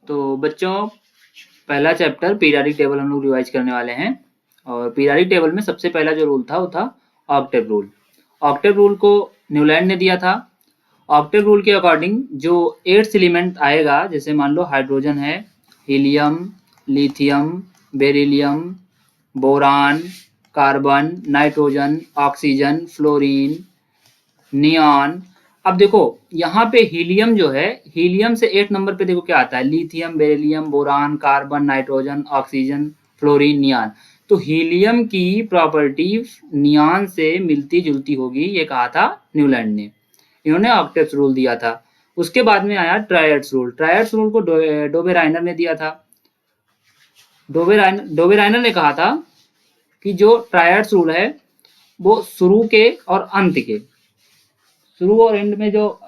तो बच्चों पहला चैप्टर पीरियाडिक टेबल हम लोग रिवाइज करने वाले हैं और पीरियाडिक टेबल में सबसे पहला जो रूल था वो था ऑक्टेव रूल। ऑक्टेव रूल को न्यूलैंड ने दिया था। ऑक्टेव रूल के अकॉर्डिंग जो 8th एलिमेंट आएगा, जैसे मान लो हाइड्रोजन है, helium, lithium, beryllium, boron, carbon, nitrogen, oxygen, fluorine, neon. अब देखो यहाँ पे हीलियम जो है, हीलियम से 8 नंबर पे देखो क्या आता है, lithium, beryllium, boron, carbon, nitrogen, oxygen, fluorine, neon. तो हीलियम की प्रॉपर्टी नियॉन से मिलती जुलती होगी, ये कहा था न्यूलैंड ने। इन्होंने ऑक्टेव्स रूल दिया था। उसके बाद में आया ट्रायड्स रूल। ट्रायड्स रूल को डोबेराइनर ने दिया था। डोबेराइनर ने कहा था कि जो ट्रायड्स रूल है वो शुरू के और अंत के, शुरू और एंड में जो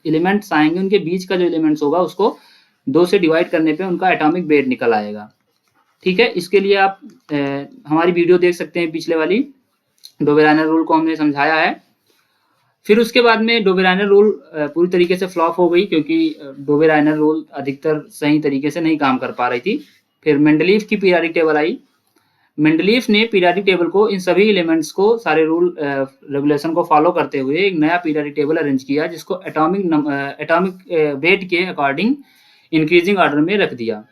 एलिमेंट्स आएंगे उनके बीच का जो एलिमेंट्स होगा उसको 2 से डिवाइड करने पे उनका एटॉमिक वेट निकल आएगा। ठीक है, इसके लिए आप हमारी वीडियो देख सकते हैं, पिछले वाली डोबेराइनर रूल को हमने समझाया है। फिर उसके बाद में डोबेराइनर रूल पूरी तरीके से फ्लॉप हो गई, क्योंकि डोबेराइनर रूल अधिकतर सही तरीके से नहीं काम कर पा रही थी। फिर मेंडलीफ की पीरियाडिक टेबल आई। मेंडलीफ ने पीरियाडिक टेबल को, इन सभी एलिमेंट्स को, सारे रूल रेगुलेशन को फॉलो करते हुए एक नया पीरियाडिक टेबल अरेंज किया, जिसको एटॉमिक वेट के अकॉर्डिंग इंक्रीजिंग ऑर्डर में रख दिया।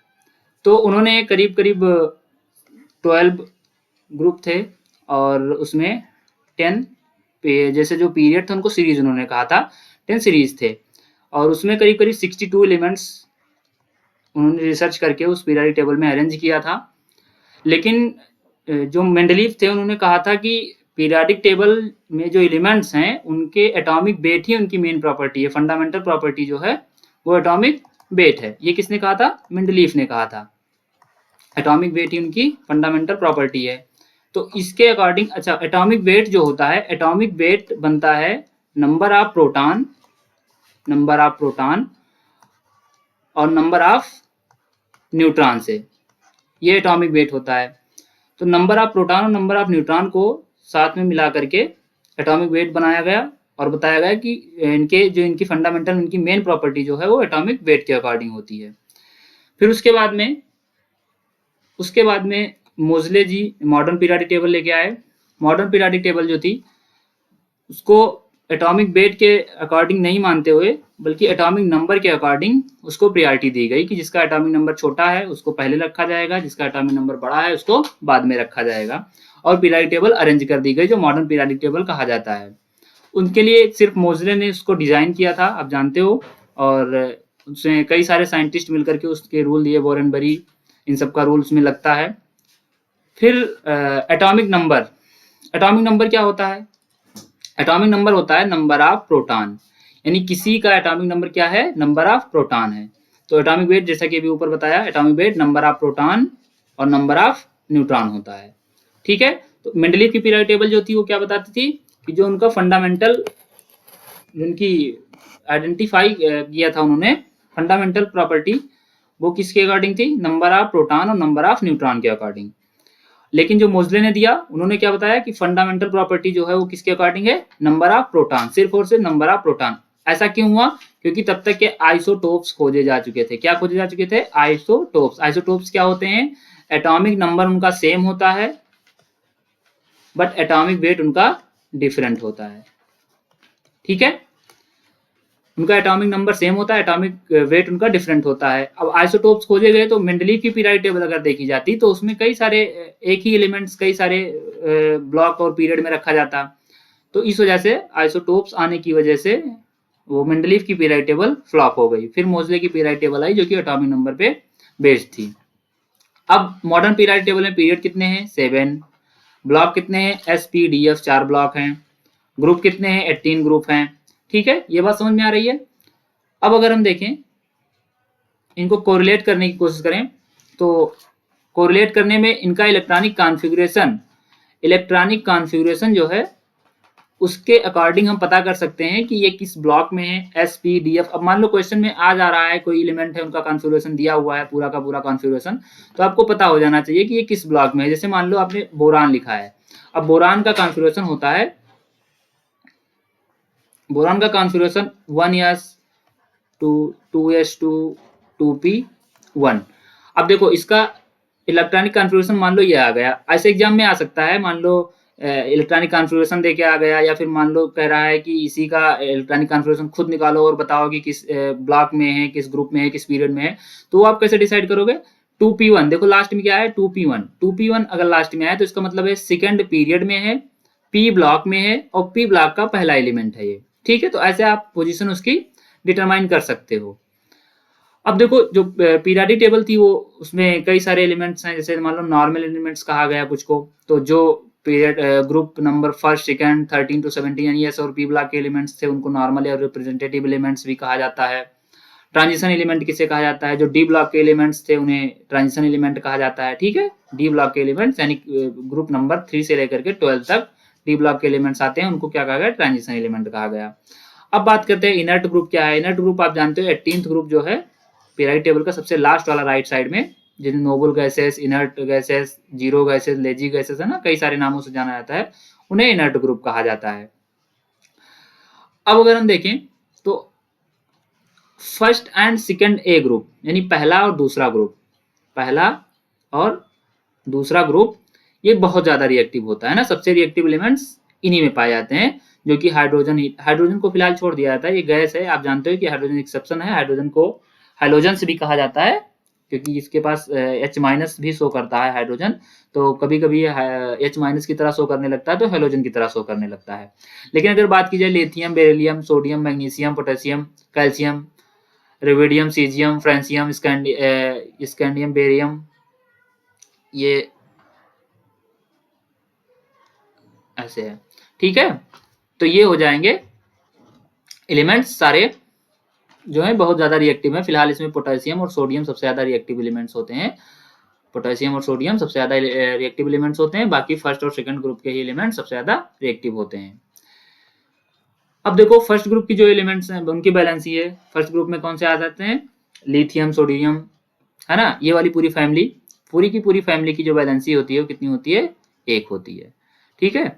तो उन्होंने करीब करीब 12 ग्रुप थे और उसमें 10 जैसे जो पीरियड था उनको सीरीज उन्होंने कहा था, 10 सीरीज थे और उसमें करीब करीब 62 एलिमेंट्स उन्होंने रिसर्च करके उस पीरियाडिक टेबल में अरेंज किया था। लेकिन जो मेंडलीफ थे उन्होंने कहा था कि पीरियाडिक टेबल में जो एलिमेंट्स हैं उनके एटॉमिक वेट ही उनकी मेन प्रॉपर्टी है, फंडामेंटल प्रॉपर्टी जो है वो एटॉमिक वेट है। ये किसने कहा था? मेंडलीफ ने कहा था। एटॉमिक वेट ही उनकी फंडामेंटल प्रॉपर्टी है। तो इसके अकॉर्डिंग, अच्छा, एटॉमिक वेट जो होता है, एटॉमिक वेट बनता है नंबर ऑफ प्रोटॉन और नंबर ऑफ न्यूट्रॉन से, ये एटॉमिक वेट होता है। तो नंबर ऑफ प्रोटॉन और नंबर ऑफ न्यूट्रॉन को साथ में मिला करके एटॉमिक वेट बनाया गया और बताया गया कि इनकी फंडामेंटल, इनकी मेन प्रॉपर्टी जो है वो एटॉमिक वेट के अकॉर्डिंग होती है। फिर उसके बाद में मोजले जी मॉडर्न पीरियाडिक टेबल लेके आए। मॉडर्न पीरियाडिक टेबल जो थी उसको एटॉमिक वेट के अकॉर्डिंग नहीं मानते हुए, बल्कि एटॉमिक नंबर के अकॉर्डिंग उसको प्रायोरिटी दी गई कि जिसका एटॉमिक नंबर छोटा है उसको पहले रखा जाएगा, जिसका एटॉमिक नंबर बड़ा है उसको बाद में रखा जाएगा। और पीरियाडिक टेबल अरेंज कर दी गई जो मॉडर्न पीरियाडिक टेबल कहा जाता है। उनके लिए सिर्फ मोजले ने उसको डिजाइन किया था, आप जानते हो, और उसमें कई सारे साइंटिस्ट मिलकर के उसके रूल दिए, बोरेनबरी, इन सब का रूल उसमें लगता है। फिर एटॉमिक नंबर क्या होता है? एटॉमिक नंबर होता है नंबर ऑफ प्रोटॉन, यानी किसी का एटॉमिक नंबर क्या है? नंबर ऑफ प्रोटॉन है। तो एटॉमिक वेट, जैसा कि अभी ऊपर बताया, atomic weight number of proton और नंबर ऑफ न्यूट्रॉन होता है। ठीक है, तो मेंडलीफ की पीरियाडिक टेबल जो थी वो क्या बताती थी कि जो उनका फंडामेंटल, जिनकी आइडेंटिफाई किया था उन्होंने फंडामेंटल प्रॉपर्टी, वो किसके अकॉर्डिंग थी? नंबर ऑफ प्रोटॉन और नंबर ऑफ न्यूट्रॉन के अकॉर्डिंग। लेकिन जो मोजले ने दिया, उन्होंने क्या बताया कि फंडामेंटल प्रॉपर्टी जो है वो किसके अकॉर्डिंग है? नंबर ऑफ प्रोटॉन, सिर्फ और सिर्फ नंबर ऑफ प्रोटॉन। ऐसा क्यों हुआ? क्योंकि तब तक के आइसोटोप्स खोजे जा चुके थे। क्या खोजे जा चुके थे? आइसोटोप्स। आइसोटोप्स क्या होते हैं? एटॉमिक नंबर उनका सेम होता है बट एटॉमिक वेट उनका डिफरेंट होता है। ठीक है, उनका एटॉमिक नंबर सेम होता है, एटॉमिक वेट उनका डिफरेंट होता है। अब आइसोटोप्स खोजे गए तो मेंडलीफ की पीरियाडिक टेबल अगर देखी जाती तो उसमें कई सारे, एक ही एलिमेंट्स कई सारे ब्लॉक और पीरियड में रखा जाता। तो इस वजह से आइसोटोप्स आने की वजह से वो मेंडलीफ की पीरियाडिक टेबल फ्लॉप हो गई। फिर मोजले की पीरियाडिक टेबल आई जो कि एटॉमिक नंबर पे बेस्ड थी। अब मॉडर्न पीरियाडिक टेबल में पीरियड कितने हैं? 7। ब्लॉक कितने हैं? SPDF 4 ब्लॉक हैं। ग्रुप कितने हैं? 18 ग्रुप हैं। ठीक है, ये बात समझ में आ रही है? अब अगर हम देखें, इनको कोरिलेट करने की कोशिश करें, तो कोरिलेट करने में इनका इलेक्ट्रॉनिक कॉन्फ़िगरेशन जो है उसके अकॉर्डिंग हम पता कर सकते हैं कि ये किस ब्लॉक में है। SPDF, अब मान लो क्वेश्चन में आ जा रहा है, कोई एलिमेंट है, उनका कॉन्फ़िगरेशन दिया हुआ है, पूरा का पूरा कॉन्फ़िगरेशन, तो आपको पता हो जाना चाहिए कि ये किस ब्लॉक में है। जैसे मान लो आपने बोरान लिखा है, अब बोरान का कॉन्फ़िगरेशन होता है, बोरान का कॉन्फ़िगरेशन 1s 2s2 2p 1। अब देखो इसका इलेक्ट्रॉनिक कॉन्फ़िगरेशन मान लो ये आ गया, ऐसे एग्जाम में आ सकता है, मान लो इलेक्ट्रॉनिक कॉन्फ़िगरेशन दे के आ गया, या फिर मान लो कह रहा है कि इसी का इलेक्ट्रॉनिक कॉन्फ़िगरेशन खुद निकालो और बताओ कि किस ब्लॉक में है, किस ग्रुप में है, किस पीरियड में है, तो आप कैसे डिसाइड करोगे? 2p1 देखो लास्ट में क्या है, 2p1 अगर लास्ट में आया तो इसका मतलब है सेकंड पीरियड में है, पी ब्लॉक में है और पी ब्लॉक का पहला एलिमेंट है ये। ठीक है, तो ऐसे आप पोजीशन उसकी डिटरमाइन कर सकते हो। अब देखो जो पीरियोडिक टेबल थी वो उसमें कई सारे एलिमेंट्स हैं, जैसे मान लो नॉर्मल एलिमेंट्स कहा गया कुछ को, तो जो period group number first second 13 to 17 यानी एस और पी ब्लॉक के एलिमेंट्स थे उनको नॉर्मल और रिप्रेजेंटेटिव एलिमेंट्स भी कहा जाता है। ट्रांजिशन एलिमेंट किसे कहा जाता है? जो डी ब्लॉक के एलिमेंट्स थे उन्हें ट्रांजिशन एलिमेंट कहा जाता है। ठीक है, डी ब्लॉक के एलिमेंट्स यानी ग्रुप नंबर 3 से लेकर के 12 तक डी ब्लॉक के एलिमेंट्स आते हैं, उनको क्या कहा गया? ट्रांजिशन एलिमेंट कहा गया। अब बात करते हैं इनर्ट ग्रुप क्या है। इनर्ट ग्रुप आप जानते हो 18th ग्रुप जो है पीरियोडिक टेबल का सबसे लास्ट वाला राइट साइड में, जिन्हें noble gases, inert gases, zero gases, lazy gases है ना, कई सारे नामों से जाना जाता है, उन्हें इनर्ट ग्रुप कहा जाता है। अब अगर हम देखें तो first and second A group यानी पहला और दूसरा ग्रुप, पहला और दूसरा ग्रुप ये बहुत ज्यादा रिएक्टिव होता है ना, सबसे रिएक्टिव एलिमेंट्स इन्हीं में पाए जाते हैं, जो कि हाइड्रोजन को फिलहाल छोड़ दिया जाता है, ये गैस है, आप जानते हो कि हाइड्रोजन एक्सेप्शन है, हाइड्रोजन को हाइलोजन से भी कहा जाता है क्योंकि इसके पास H माइनस भी शो करता है हाइड्रोजन, तो कभी कभी H माइनस की तरह शो करने लगता है तो हाइलोजन की तरह शो करने लगता है। लेकिन अगर बात की जाए lithium, beryllium, sodium, magnesium, potassium, calcium, rubidium, caesium, francium, scandium, barium, ये ऐसे है। ठीक है, तो ये हो जाएंगे एलिमेंट्स सारे जो है बहुत ज्यादा रिएक्टिव है। फिलहाल इसमें पोटेशियम और सोडियम सबसे ज्यादा रिएक्टिव एलिमेंट्स होते हैं, पोटेशियम और सोडियम सबसे ज्यादा रिएक्टिव एलिमेंट्स होते हैं, बाकी फर्स्ट और सेकंड ग्रुप के ही एलिमेंट्स सबसे ज्यादा रिएक्टिव होते हैं। अब देखो फर्स्ट ग्रुप की जो एलिमेंट्स हैं उनकी बैलेंसी है, फर्स्ट ग्रुप में कौन से आ जाते हैं? लिथियम, सोडियम, है ना, ये वाली पूरी फैमिली, पूरी की पूरी फैमिली की जो बैलेंसी होती है वो कितनी होती है? 1 होती है। ठीक है,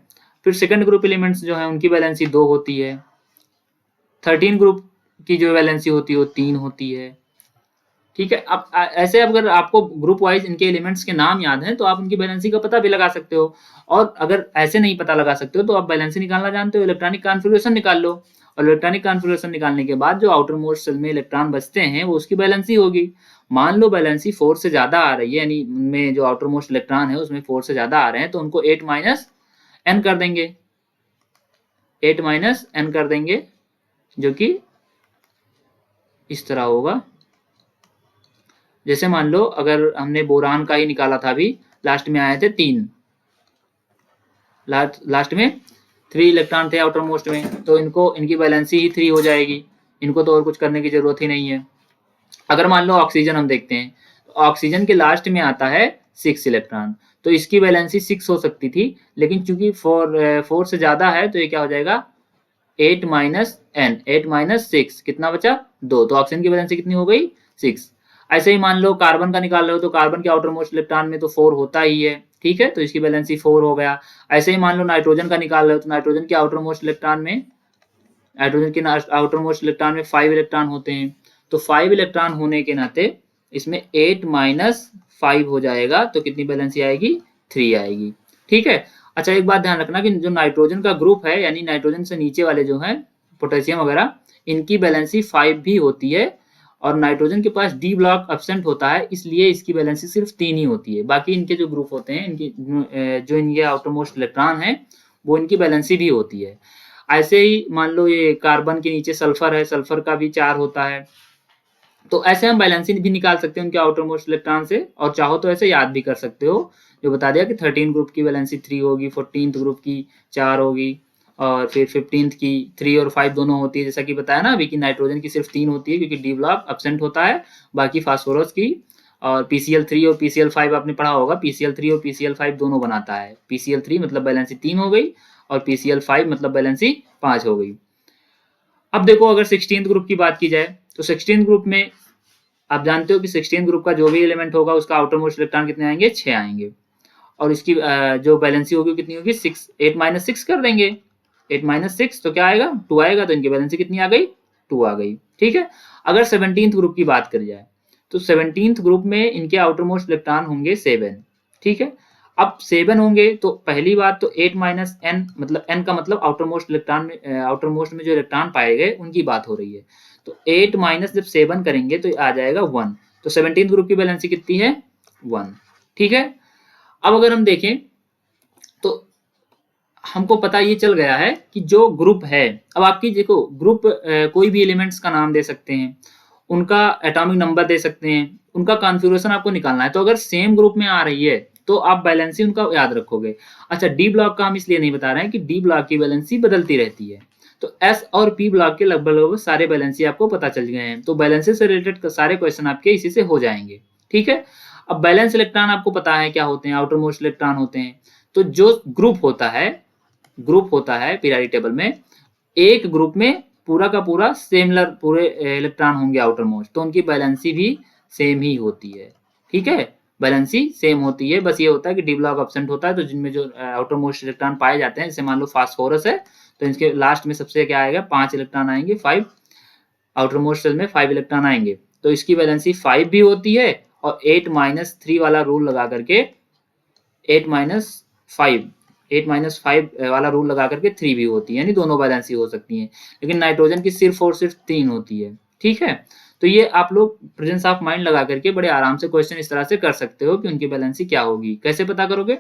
फिर सेकंड ग्रुप एलिमेंट्स जो है उनकी बैलेंसी 2 होती है। 13 ग्रुप की जो बैलेंसी होती है वो 3 होती है। ठीक है, अब ऐसे अगर आपको ग्रुप वाइज इनके एलिमेंट्स के नाम याद हैं तो आप उनकी बैलेंसी का पता भी लगा सकते हो, और अगर ऐसे नहीं पता लगा सकते हो तो आप बैलेंसी निकालना जानते हो, इलेक्ट्रॉनिक कॉन्फ़िगरेशन निकाल लो, और इलेक्ट्रॉनिक कॉन्फ़िगरेशन निकालने के बाद जो आउटर मोस्ट सेल में इलेक्ट्रॉन बचते हैं वो उसकी बैलेंसी होगी। मान लो बैलेंसी 4 से ज्यादा आ रही है, यानी उनमें जो आउटर मोस्ट इलेक्ट्रॉन है उसमें 4 से ज्यादा आ रहे हैं, तो उनको 8 माइनस एन कर देंगे, 8 माइनस एन कर देंगे, जो कि इस तरह होगा। जैसे मान लो अगर हमने बोरान का ही निकाला था, अभी लास्ट में आए थे 3, लास्ट में 3 इलेक्ट्रॉन थे आउटर मोस्ट में, तो इनको इनकी बैलेंसी ही 3 हो जाएगी, इनको तो और कुछ करने की जरूरत ही नहीं है। अगर मान लो ऑक्सीजन हम देखते हैं, तो ऑक्सीजन के लास्ट में आता है 6 इलेक्ट्रॉन, तो इसकी बैलेंसी 6 हो सकती थी, लेकिन चूंकि 4 से ज्यादा है तो ये क्या हो जाएगा? 8 माइनस एन, 8 माइनस 6 कितना बचा? 2, तो ऑक्सीजन की बैलेंसी कितनी हो गई? 6। ऐसे ही मान लो कार्बन का निकाल रहे हो तो कार्बन के आउटर मोस्ट इलेक्ट्रॉन में तो 4 होता ही है, ठीक है, तो इसकी बैलेंसी 4 हो गया। ऐसे ही मान लो नाइट्रोजन का निकाल रहे हो तो नाइट्रोजन के आउटर मोस्ट इलेक्ट्रॉन में, नाइट्रोजन के आउटर मोस्ट इलेक्ट्रॉन में 5 इलेक्ट्रॉन होते हैं, तो 5 इलेक्ट्रॉन होने के नाते इसमें 8 माइनस 5 हो जाएगा, तो कितनी बैलेंसी आएगी? 3 आएगी। ठीक है, अच्छा एक बात ध्यान रखना कि जो नाइट्रोजन का ग्रुप है यानी नाइट्रोजन से नीचे वाले जो हैं पोटेशियम वगैरह, इनकी बैलेंसी 5 भी होती है, और नाइट्रोजन के पास डी ब्लॉक एब्सेंट होता है, इसलिए इसकी बैलेंसी सिर्फ 3 ही होती है। बाकी इनके जो ग्रुप होते हैं, इनकी जो इनके आउटर मोस्ट इलेक्ट्रॉन है वो इनकी बैलेंसी भी होती है। ऐसे ही मान लो ये कार्बन के नीचे सल्फर है, सल्फर का भी 4 होता है, तो ऐसे हम बैलेंसी भी निकाल सकते हैं उनके आउटर मोस्ट इलेक्ट्रॉन से, और चाहो तो ऐसे याद भी कर सकते हो, जो बता दिया कि 13 ग्रुप की बैलेंसी 3 होगी, 14th ग्रुप की 4 होगी, और फिर 15th की 3 और 5 दोनों होती है, जैसा कि बताया ना अभी कि नाइट्रोजन की सिर्फ 3 होती है क्योंकि डी ब्लॉक एब्सेंट होता है, बाकी फास्फोरस की और PCl3 और PCl5 आपने पढ़ा होगा, PCl3 और PCl5 दोनों बनाता है, PCl3 मतलब बैलेंसी 3 हो गई और PCl5 मतलब बैलेंसी 5 हो गई। अब देखो अगर 16th ग्रुप की बात की जाए तो 16th ग्रुप में आप जानते हो कि 16th ग्रुप का जो भी एलिमेंट होगा उसका आउटर मोस्ट इलेक्ट्रॉन कितने आएंगे? 6 आएंगे, और इसकी जो बैलेंसी होगी कितनी होगी? 6, 8 माइनस 6 कर देंगे, 8 माइनस 6 तो क्या आएगा? 2 आएगा, तो इनकी बैलेंसी कितनी आ गई? 2 आ गई। ठीक है, अगर 17th ग्रुप की बात करी जाए तो 17th ग्रुप में इनके आउटर मोस्ट इलेक्ट्रॉन होंगे 7, ठीक है। अब 7 होंगे तो पहली बात तो 8 माइनस n, मतलब n का मतलब आउटर मोस्ट इलेक्ट्रॉन में, आउटर मोस्ट में जो इलेक्ट्रॉन पाए गए उनकी बात हो रही है। तो 8 माइनस जब 7 करेंगे तो आ जाएगा 1। तो 17th ग्रुप की वैलेंसी कितनी है? 1, ठीक है। अब अगर हम देखें तो हमको पता ये चल गया है कि जो ग्रुप है, अब आपकी देखो ग्रुप कोई भी एलिमेंट्स का नाम दे सकते हैं, उनका एटॉमिक नंबर दे सकते हैं, उनका कॉन्फ़िगरेशन आपको निकालना है। तो अगर सेम ग्रुप में आ रही है तो आप बैलेंसी उनका याद रखोगे। अच्छा, डी ब्लॉक का हम इसलिए नहीं बता रहे हैं कि डी ब्लॉक की बैलेंसी बदलती रहती है। तो एस और पी ब्लॉक के लगभग सारे बैलेंसी आपको पता चल गए हैं। तो बैलेंसी से रिलेटेड सारे क्वेश्चन आपके इसी से हो जाएंगे, ठीक है। अब बैलेंस इलेक्ट्रॉन आपको पता है क्या होते हैं, आउटर मोस्ट इलेक्ट्रॉन होते हैं। तो जो ग्रुप होता है पीरियोडिक टेबल में, एक ग्रुप में पूरा का पूरा सिमिलर पूरे इलेक्ट्रॉन होंगे आउटर मोस्ट, तो उनकी बैलेंसी भी सेम ही होती है, ठीक है। बैलेंसी सेम होती है, बस ये होता है कि डी ब्लॉक एब्सेंट होता है। तो जिनमें जो आउटर मोस्ट इलेक्ट्रॉन पाए जाते हैं, जैसे मान लो फास्फोरस है तो इसके लास्ट में सबसे क्या आएगा, 5 इलेक्ट्रॉन आएंगे, 5 आउटर मोस्ट शेल में 5 इलेक्ट्रॉन आएंगे, तो इसकी बैलेंसी 5 भी होती है। और 8 माइनस 3 वाला रूल लगा करके 8 माइनस 5 वाला रूल लगा करके 3 भी होती है, यानी दोनों बैलेंसी हो सकती हैं। लेकिन नाइट्रोजन की सिर्फ और सिर्फ 3 होती है, ठीक है। तो ये आप लोग प्रेजेंस ऑफ माइंड लगा करके बड़े आराम से क्वेश्चन इस तरह से कर सकते हो कि उनकी बैलेंसी क्या होगी। कैसे पता करोगे?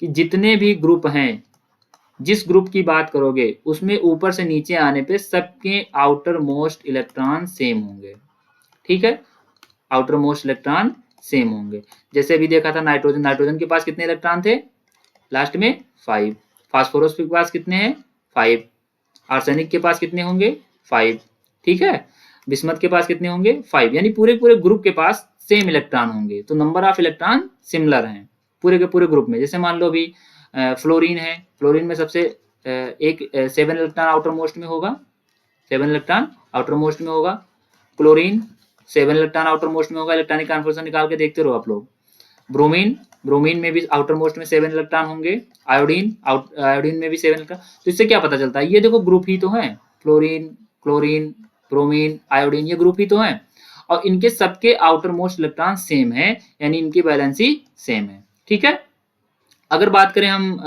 कि जितने भी ग्रुप हैं, जिस ग्रुप की बात करोगे उसमें ऊपर से नीचे आने पे सबके आउटर मोस्ट इलेक्ट्रॉन सेम होंगे, ठीक है। आउटर मोस्ट इलेक्ट्रॉन सेम होंगे। जैसे अभी देखा था नाइट्रोजन के पास कितने इलेक्ट्रॉन थे लास्ट में? 5। फास्फोरस के पास कितने हैं? 5। आर्सेनिक के पास कितने होंगे? 5, ठीक है। बिस्मथ के पास कितने होंगे? 5। यानी पूरे पूरे ग्रुप के पास सेम इलेक्ट्रॉन होंगे, तो नंबर ऑफ इलेक्ट्रॉन सिमिलर हैं पूरे के पूरे ग्रुप में। जैसे मान लो अभी फ्लोरीन है, फ्लोरीन में सबसे 7 इलेक्ट्रॉन आउटर मोस्ट में होगा, 7 इलेक्ट्रॉन आउटर मोस्ट में होगा। क्लोरीन 7 इलेक्ट्रॉन आउटर मोस्ट में होगा, इलेक्ट्रॉनिक कॉन्फिगरेशन निकाल के देखते रहो आप लोग। ब्रोमीन में भी आउटर मोस्ट में 7 इलेक्ट्रॉन होंगे। आयोडीन में भी 7 इलेक्ट्रॉन। तो इससे क्या पता चलता है? ये देखो ग्रुप ही तो है, फ्लोरीन, क्लोरीन, ब्रोमीन, आयोडीन, ये ग्रुप ही तो है और इनके सबके आउटर मोस्ट इलेक्ट्रॉन सेम है, यानी इनकी बैलेंसी सेम है, ठीक है। अगर बात करें हम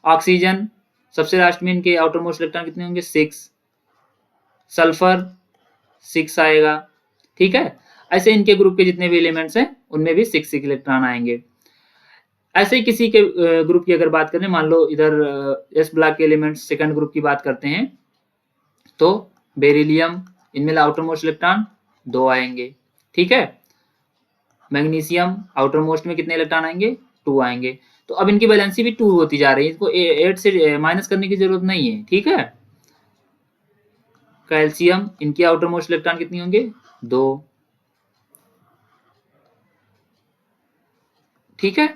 ऑक्सीजन सबसे लास्ट में इनके आउटर मोस्ट इलेक्ट्रॉन कितने होंगे? 6। सल्फर 6 आएगा, ठीक है। ऐसे इनके ग्रुप के जितने भी एलिमेंट्स हैं उनमें भी 6 इलेक्ट्रॉन आएंगे। ऐसे ही किसी के ग्रुप की अगर बात करें, मान लो इधर एस ब्लॉक के एलिमेंट्स सेकंड ग्रुप की बात करते हैं, तो बेरिलियम, इनमें आउटर मोस्ट इलेक्ट्रॉन 2 आएंगे, ठीक है। मैग्नीशियम आउटर मोस्ट में कितने इलेक्ट्रॉन आएंगे? 2 आएंगे। तो अब इनकी बैलेंसी भी 2 होती जा रही है, इसको 8 से माइनस करने की जरूरत नहीं है, ठीक है। कैल्शियम, इनकी आउटर मोस्ट इलेक्ट्रॉन कितनी होंगे? 2, ठीक है।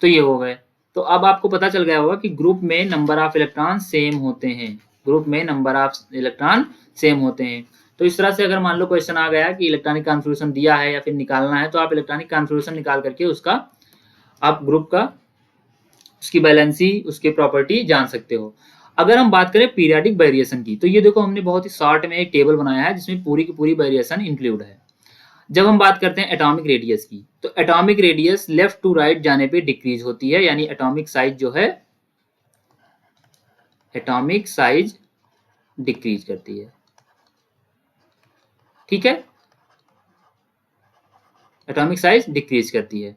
तो ये हो गए। तो अब आपको पता चल गया होगा कि ग्रुप में नंबर ऑफ इलेक्ट्रॉन सेम होते हैं, ग्रुप में नंबर ऑफ इलेक्ट्रॉन सेम होते हैं। तो इस तरह से अगर मान लो क्वेश्चन आ गया कि इलेक्ट्रॉनिक कॉन्फिगरेशन दिया है या फिर निकालना है, तो आप इलेक्ट्रॉनिक कॉन्फिगरेशन निकाल करके उसका आप ग्रुप का उसकी बैलेंसी, उसकी प्रॉपर्टी जान सकते हो। अगर हम बात करें पीरियोडिक वेरिएशन की, तो ये देखो हमने बहुत ही शॉर्ट में एक टेबल बनाया है जिसमें पूरी की पूरी वेरिएशन इंक्लूड है। जब हम बात करते हैं एटॉमिक रेडियस की, तो atomic radius left to right जाने पे डिक्रीज होती है, यानी एटॉमिक साइज जो है, एटॉमिक साइज डिक्रीज करती है, ठीक है। एटॉमिक साइज डिक्रीज करती है।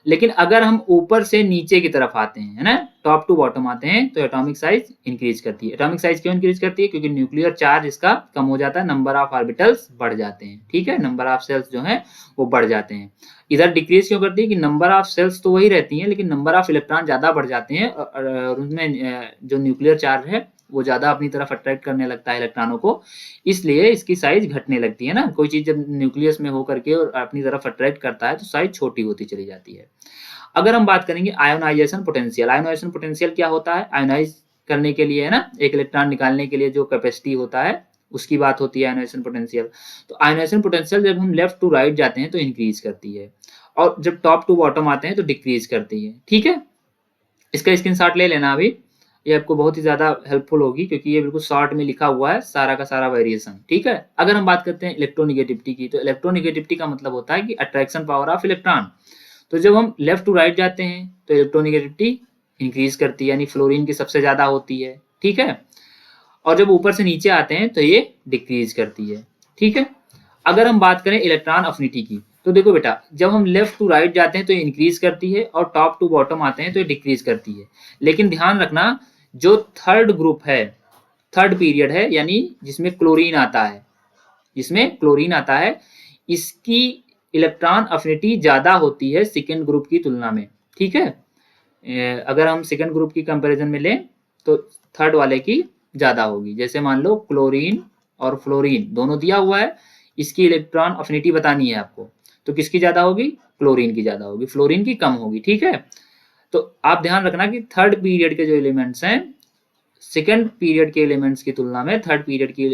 लेकिन अगर हम ऊपर से नीचे की तरफ आते हैं, है ना, टॉप टू बॉटम आते हैं, तो एटॉमिक साइज इंक्रीज करती है। एटॉमिक साइज क्यों इंक्रीज करती है? क्योंकि न्यूक्लियर चार्ज इसका कम हो जाता है, नंबर ऑफ ऑर्बिटल्स बढ़ जाते हैं, ठीक है, नंबर ऑफ सेल्स जो है वो बढ़ जाते हैं। इधर डिक्रीज क्यों करती है? कि नंबर ऑफ सेल्स तो वही रहती है, लेकिन नंबर ऑफ इलेक्ट्रॉन ज्यादा बढ़ जाते हैं और उनमें जो न्यूक्लियर चार्ज है वो ज्यादा अपनी तरफ अट्रैक्ट करने लगता है इलेक्ट्रॉनों को, इसलिए इसकी साइज घटने लगती है ना। कोई चीज जब न्यूक्लियस में होकर के और अपनी तरफ अट्रैक्ट करता है तो साइज छोटी होती चली जाती है। अगर हम बात करेंगे आयोनाइजेशन पोटेंशियल, आयोनाइजेशन पोटेंशियल क्या होता है? आयोनाइज करने के लिए, है ना, एक इलेक्ट्रॉन निकालने के लिए जो कैपेसिटी होता है उसकी बात होती है आयोनाइजेशन पोटेंशियल। तो आयोनाइजेशन पोटेंशियल जब हम लेफ्ट टू राइट जाते हैं तो इंक्रीज करती है, और जब टॉप टू बॉटम आते हैं तो डिक्रीज करती है, ठीक है। इसका स्क्रीनशॉट ले लेना अभी। ये आपको बहुत ही ज़्यादा हेल्पफुल होगी क्योंकि ये बिल्कुल शॉर्ट में लिखा हुआ है सारा का सारा वेरिएशन, ठीक है। अगर हम बात करते हैं इलेक्ट्रोनिगेटिविटी की, तो इलेक्ट्रोनिगेटिविटी का मतलब होता है कि अट्रैक्शन पावर ऑफ इलेक्ट्रॉन। तो जब हम लेफ्ट टू राइट जाते हैं तो इलेक्ट्रोनिगेटिविटी इंक्रीज करती है, यानी फ्लोरीन की सबसे ज़्यादा होती है, ठीक है। और जब ऊपर से नीचे आते हैं तो ये डिक्रीज करती है, ठीक है। अगर हम बात करें इलेक्ट्रॉन अफिनिटी की, तो देखो बेटा, जब हम लेफ्ट टू राइट जाते हैं तो इंक्रीज करती है और टॉप टू बॉटम आते हैं तो ये डिक्रीज करती है। लेकिन ध्यान रखना, जो थर्ड ग्रुप है, थर्ड पीरियड है, यानी जिसमें क्लोरीन आता है, जिसमें क्लोरीन आता है, इसकी इलेक्ट्रॉन अफिनिटी ज्यादा होती है सेकेंड ग्रुप की तुलना में, ठीक है। अगर हम सेकेंड ग्रुप की कंपैरिजन में लें तो थर्ड वाले की ज्यादा होगी। जैसे मान लो क्लोरीन और फ्लोरीन दोनों दिया हुआ है, इसकी इलेक्ट्रॉन अफिनिटी बतानी है आपको, तो किसकी ज्यादा होगी? क्लोरीन की ज्यादा होगी, फ्लोरीन की कम होगी, ठीक है। तो आप ध्यान रखना कि थर्ड पीरियड के जो एलिमेंट्स हैं, सेकेंड पीरियड के एलिमेंट्स की तुलना में थर्ड पीरियड की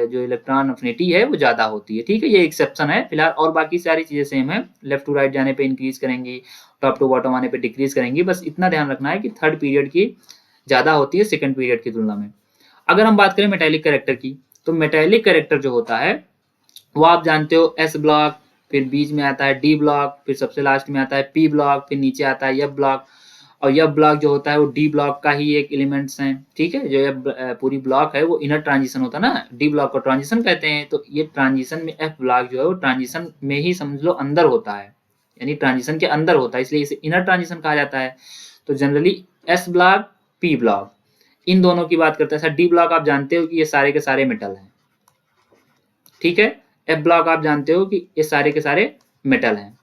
जो इलेक्ट्रॉन अफिनिटी है वो ज्यादा होती है, ठीक है। ये एक्सेप्शन है फिलहाल, और बाकी सारी चीजें सेम है। लेफ्ट टू राइट जाने पे इंक्रीज करेंगी, टॉप टू बॉटम आने पे डिक्रीज करेंगी, बस इतना ध्यान रखना है कि थर्ड पीरियड की ज्यादा होती है सेकेंड पीरियड की तुलना में। अगर हम बात करें मेटेलिक कैरेक्टर की, तो मेटेलिक कैरेक्टर जो होता है वो आप जानते हो, एस ब्लॉक, फिर बीच में आता है डी ब्लॉक, फिर सबसे लास्ट में आता है पी ब्लॉक, फिर नीचे आता है एफ ब्लॉक। और यह ब्लॉक जो होता है वो डी ब्लॉक का ही एक एलिमेंट्स हैं, ठीक है। जो यह पूरी ब्लॉक है वो इनर ट्रांजिशन होता है ना, डी ब्लॉक को ट्रांजिशन कहते हैं। तो ये ट्रांजिशन में एफ ब्लॉक जो है वो ट्रांजिशन में ही समझ लो अंदर होता है, यानी ट्रांजिशन के अंदर होता है, इसलिए इसे इनर ट्रांजिशन कहा जाता है। तो generally S block, P block, इन दोनों की बात करते हैं। सर डी ब्लॉक आप जानते हो कि ये सारे के सारे मेटल हैं, ठीक है। एफ ब्लॉक आप जानते हो कि ये सारे के सारे मेटल हैं,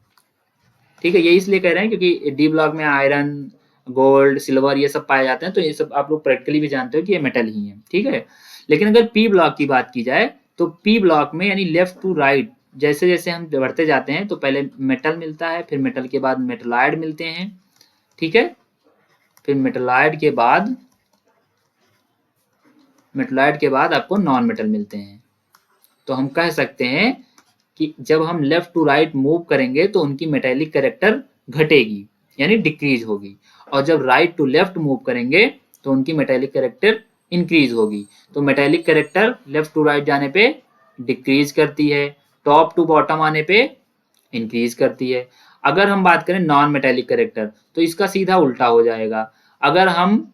ठीक है। ये इसलिए कह रहे हैं क्योंकि डी ब्लॉक में आयरन, गोल्ड, सिल्वर ये सब पाए जाते हैं, तो ये सब आप लोग प्रैक्टिकली भी जानते हो कि ये मेटल ही है, ठीक है। लेकिन अगर पी ब्लॉक की बात की जाए तो पी ब्लॉक में यानी लेफ्ट टू राइट जैसे जैसे हम बढ़ते जाते हैं तो पहले मेटल मिलता है, फिर मेटल के बाद मेटलाइड मिलते हैं, ठीक है। फिर मेटलाइड के बाद आपको नॉन मेटल मिलते हैं। तो हम कह सकते हैं कि जब हम लेफ्ट टू राइट मूव करेंगे तो उनकी मेटेलिक कैरेक्टर घटेगी, यानी डिक्रीज होगी, और जब राइट टू लेफ्ट मूव करेंगे तो उनकी मेटेलिक कैरेक्टर इंक्रीज होगी। तो metallic character left to right जाने पे डिक्रीज करती है, टॉप टू बॉटम आने पे इंक्रीज करती है। अगर हम बात करें नॉन मेटेलिक कैरेक्टर तो इसका सीधा उल्टा हो जाएगा। अगर हम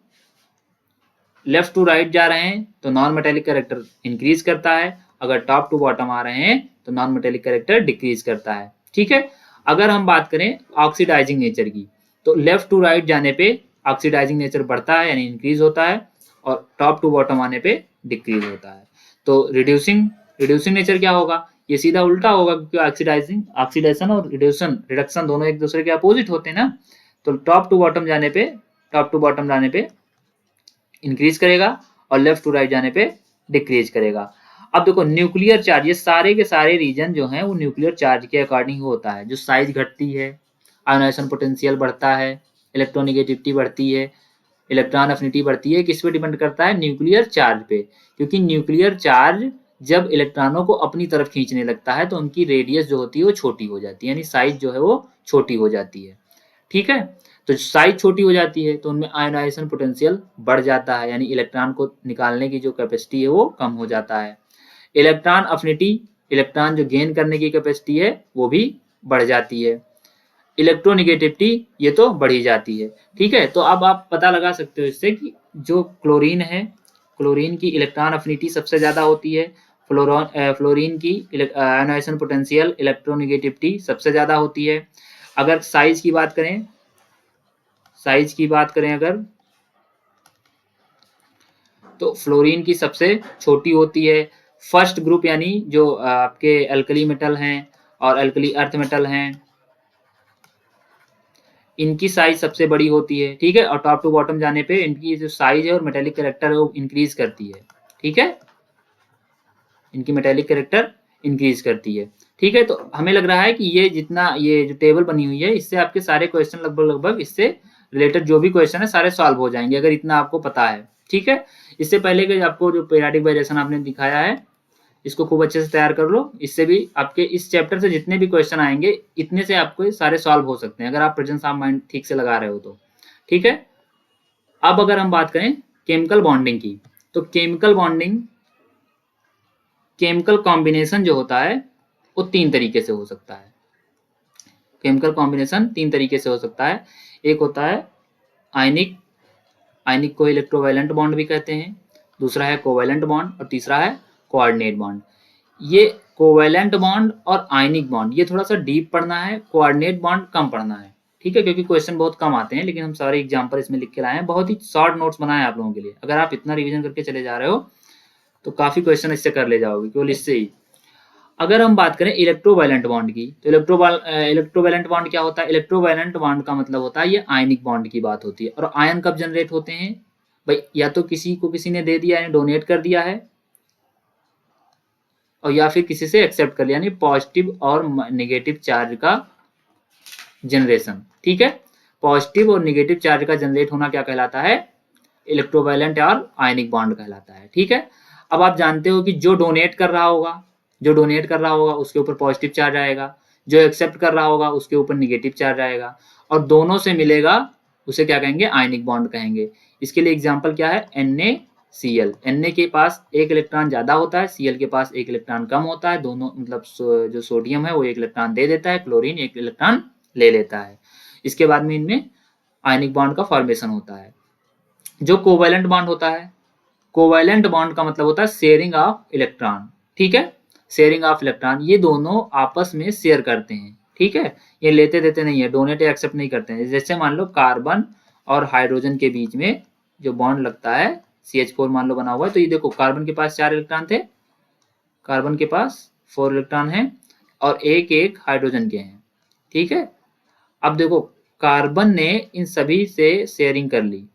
लेफ्ट टू राइट जा रहे हैं तो नॉन मेटेलिक कैरेक्टर इंक्रीज करता है, अगर टॉप टू बॉटम आ रहे हैं तो नॉन मेटेलिक कैरेक्टर डिक्रीज करता है, ठीक है। अगर हम बात करें ऑक्सीडाइजिंग नेचर की, तो लेफ्ट टू राइट जाने पे ऑक्सीडाइजिंग नेचर बढ़ता है यानी इंक्रीज होता है, और टॉप टू बॉटम आने पे डिक्रीज होता है। तो रिड्यूसिंग नेचर क्या होगा? ये सीधा उल्टा होगा, क्योंकि ऑक्सीडेशन और रिडक्शन दोनों एक दूसरे के अपोजिट होते हैं ना। तो टॉप टू बॉटम जाने पे इंक्रीज करेगा और लेफ्ट टू राइट जाने पे डिक्रीज करेगा। अब देखो न्यूक्लियर चार्ज, ये सारे के सारे रीजन जो हैं वो न्यूक्लियर चार्ज के अकॉर्डिंग होता है। जो साइज घटती है, आयोनाइजेशन पोटेंशियल बढ़ता है, इलेक्ट्रोनिगेटिविटी बढ़ती है, इलेक्ट्रॉन अफिनिटी बढ़ती है, किस पे डिपेंड करता है? न्यूक्लियर चार्ज पे। क्योंकि न्यूक्लियर चार्ज जब इलेक्ट्रॉनों को अपनी तरफ खींचने लगता है तो उनकी रेडियस जो होती है वो छोटी हो जाती है, यानी साइज जो है वो छोटी हो जाती है, ठीक है। तो साइज छोटी हो जाती है तो उनमें आयोनाइजेशन पोटेंशियल बढ़ जाता है, यानी इलेक्ट्रॉन को निकालने की जो कैपेसिटी है वो कम हो जाता है। इलेक्ट्रॉन अफिनिटी, इलेक्ट्रॉन जो गेन करने की कैपेसिटी है वो भी बढ़ जाती है। इलेक्ट्रोनिगेटिविटी ये तो बढ़ी जाती है, ठीक है। तो अब आप पता लगा सकते हो इससे कि जो क्लोरीन है, क्लोरीन की इलेक्ट्रॉन अफिनिटी सबसे ज्यादा होती है, फ्लोरीन की आयोनाइजेशन पोटेंशियल, इलेक्ट्रोनिगेटिविटी सबसे ज्यादा होती है। अगर साइज की बात करें अगर, तो फ्लोरीन की सबसे छोटी होती है। फर्स्ट ग्रुप यानी जो आपके अल्कली मेटल हैं और अल्कली अर्थ मेटल हैं, इनकी साइज सबसे बड़ी होती है, ठीक है। और टॉप टू बॉटम जाने पे इनकी जो साइज है और मेटेलिक कैरेक्टर है वो इंक्रीज करती है, ठीक है। इनकी मेटेलिक कैरेक्टर इंक्रीज करती है, ठीक है। तो हमें लग रहा है कि ये जितना ये जो टेबल बनी हुई है इससे आपके सारे क्वेश्चन लगभग इससे रिलेटेड जो भी क्वेश्चन है सारे सॉल्व हो जाएंगे, अगर इतना आपको पता है, ठीक है। इससे पहले के आपको जो पीरियोडिक वाइब्रेशन आपने दिखाया है इसको खूब अच्छे से तैयार कर लो, इससे भी आपके इस चैप्टर से जितने भी क्वेश्चन आएंगे इतने से आपको सारे सॉल्व हो सकते हैं, अगर आप प्रेजेंस ऑफ माइंड ठीक से लगा रहे हो तो, ठीक है। अब अगर हम बात करें केमिकल बॉन्डिंग की, तो केमिकल बॉन्डिंग, केमिकल कॉम्बिनेशन जो होता है वो 3 तरीके से हो सकता है। केमिकल कॉम्बिनेशन 3 तरीके से हो सकता है। एक होता है आयनिक, आयनिक को इलेक्ट्रोवैलेंट बॉन्ड भी कहते हैं, दूसरा है कोवैलेंट बॉन्ड और तीसरा है कोऑर्डिनेट बॉन्ड। ये कोवैलेंट बॉन्ड और आयनिक बॉन्ड ये थोड़ा सा डीप पढ़ना है, कोऑर्डिनेट बॉन्ड कम पढ़ना है, ठीक है, क्योंकि क्वेश्चन बहुत कम आते हैं, लेकिन हम सारे एग्जाम्पल इसमें लिख के लाए हैं, बहुत ही शॉर्ट नोट्स बनाए हैं आप लोगों के लिए। अगर आप इतना रिवीजन करके चले जा रहे हो तो काफी क्वेश्चन इससे कर ले जाओगे, केवल इससे ही। अगर हम बात करें इलेक्ट्रोवैलेंट बॉन्ड की, तो इलेक्ट्रोवैलेंट बॉन्ड क्या होता है? इलेक्ट्रोवैलेंट बॉन्ड का मतलब होता है ये आयनिक बॉन्ड की बात होती है। और आयन कब जनरेट होते हैं भाई? या तो किसी को किसी ने दे दिया है, डोनेट कर दिया है, और या फिर किसी से एक्सेप्ट कर लिया, यानी पॉजिटिव और नेगेटिव चार्ज का जनरेशन, ठीक है। पॉजिटिव और नेगेटिव चार्ज का जनरेट होना क्या कहलाता है? इलेक्ट्रोवैलेंट और आयनिक बॉन्ड कहलाता है, ठीक है। अब आप जानते हो कि जो डोनेट कर रहा होगा, जो डोनेट कर रहा होगा उसके ऊपर पॉजिटिव चार्ज आएगा, जो एक्सेप्ट कर रहा होगा उसके ऊपर नेगेटिव चार्ज आएगा, और दोनों से मिलेगा उसे क्या कहेंगे? आयनिक बॉन्ड कहेंगे। इसके लिए एग्जाम्पल क्या है? NaCl, Na के पास एक इलेक्ट्रॉन ज्यादा होता है, Cl के पास एक इलेक्ट्रॉन कम होता है, दोनों मतलब जो सोडियम है वो एक इलेक्ट्रॉन दे देता है, क्लोरीन एक इलेक्ट्रॉन ले लेता है। इसके बाद में इनमें आयनिक बॉन्ड का फॉर्मेशन होता है। जो कोवैलेंट बॉन्ड होता है, कोवैलेंट बॉन्ड का मतलब होता है शेयरिंग ऑफ इलेक्ट्रॉन, ठीक है, शेयरिंग ऑफ इलेक्ट्रॉन। ये दोनों आपस में शेयर करते हैं, ठीक है, ये लेते देते नहीं है, डोनेट या एक्सेप्ट नहीं करते हैं। जैसे मान लो कार्बन और हाइड्रोजन के बीच में जो बॉन्ड लगता है, CH4 मान लो बना हुआ है, तो ये देखो कार्बन के पास 4 इलेक्ट्रॉन थे, कार्बन के पास 4 इलेक्ट्रॉन है, और एक एक हाइड्रोजन के हैं, ठीक है। अब देखो कार्बन ने इन सभी से शेयरिंग कर ली,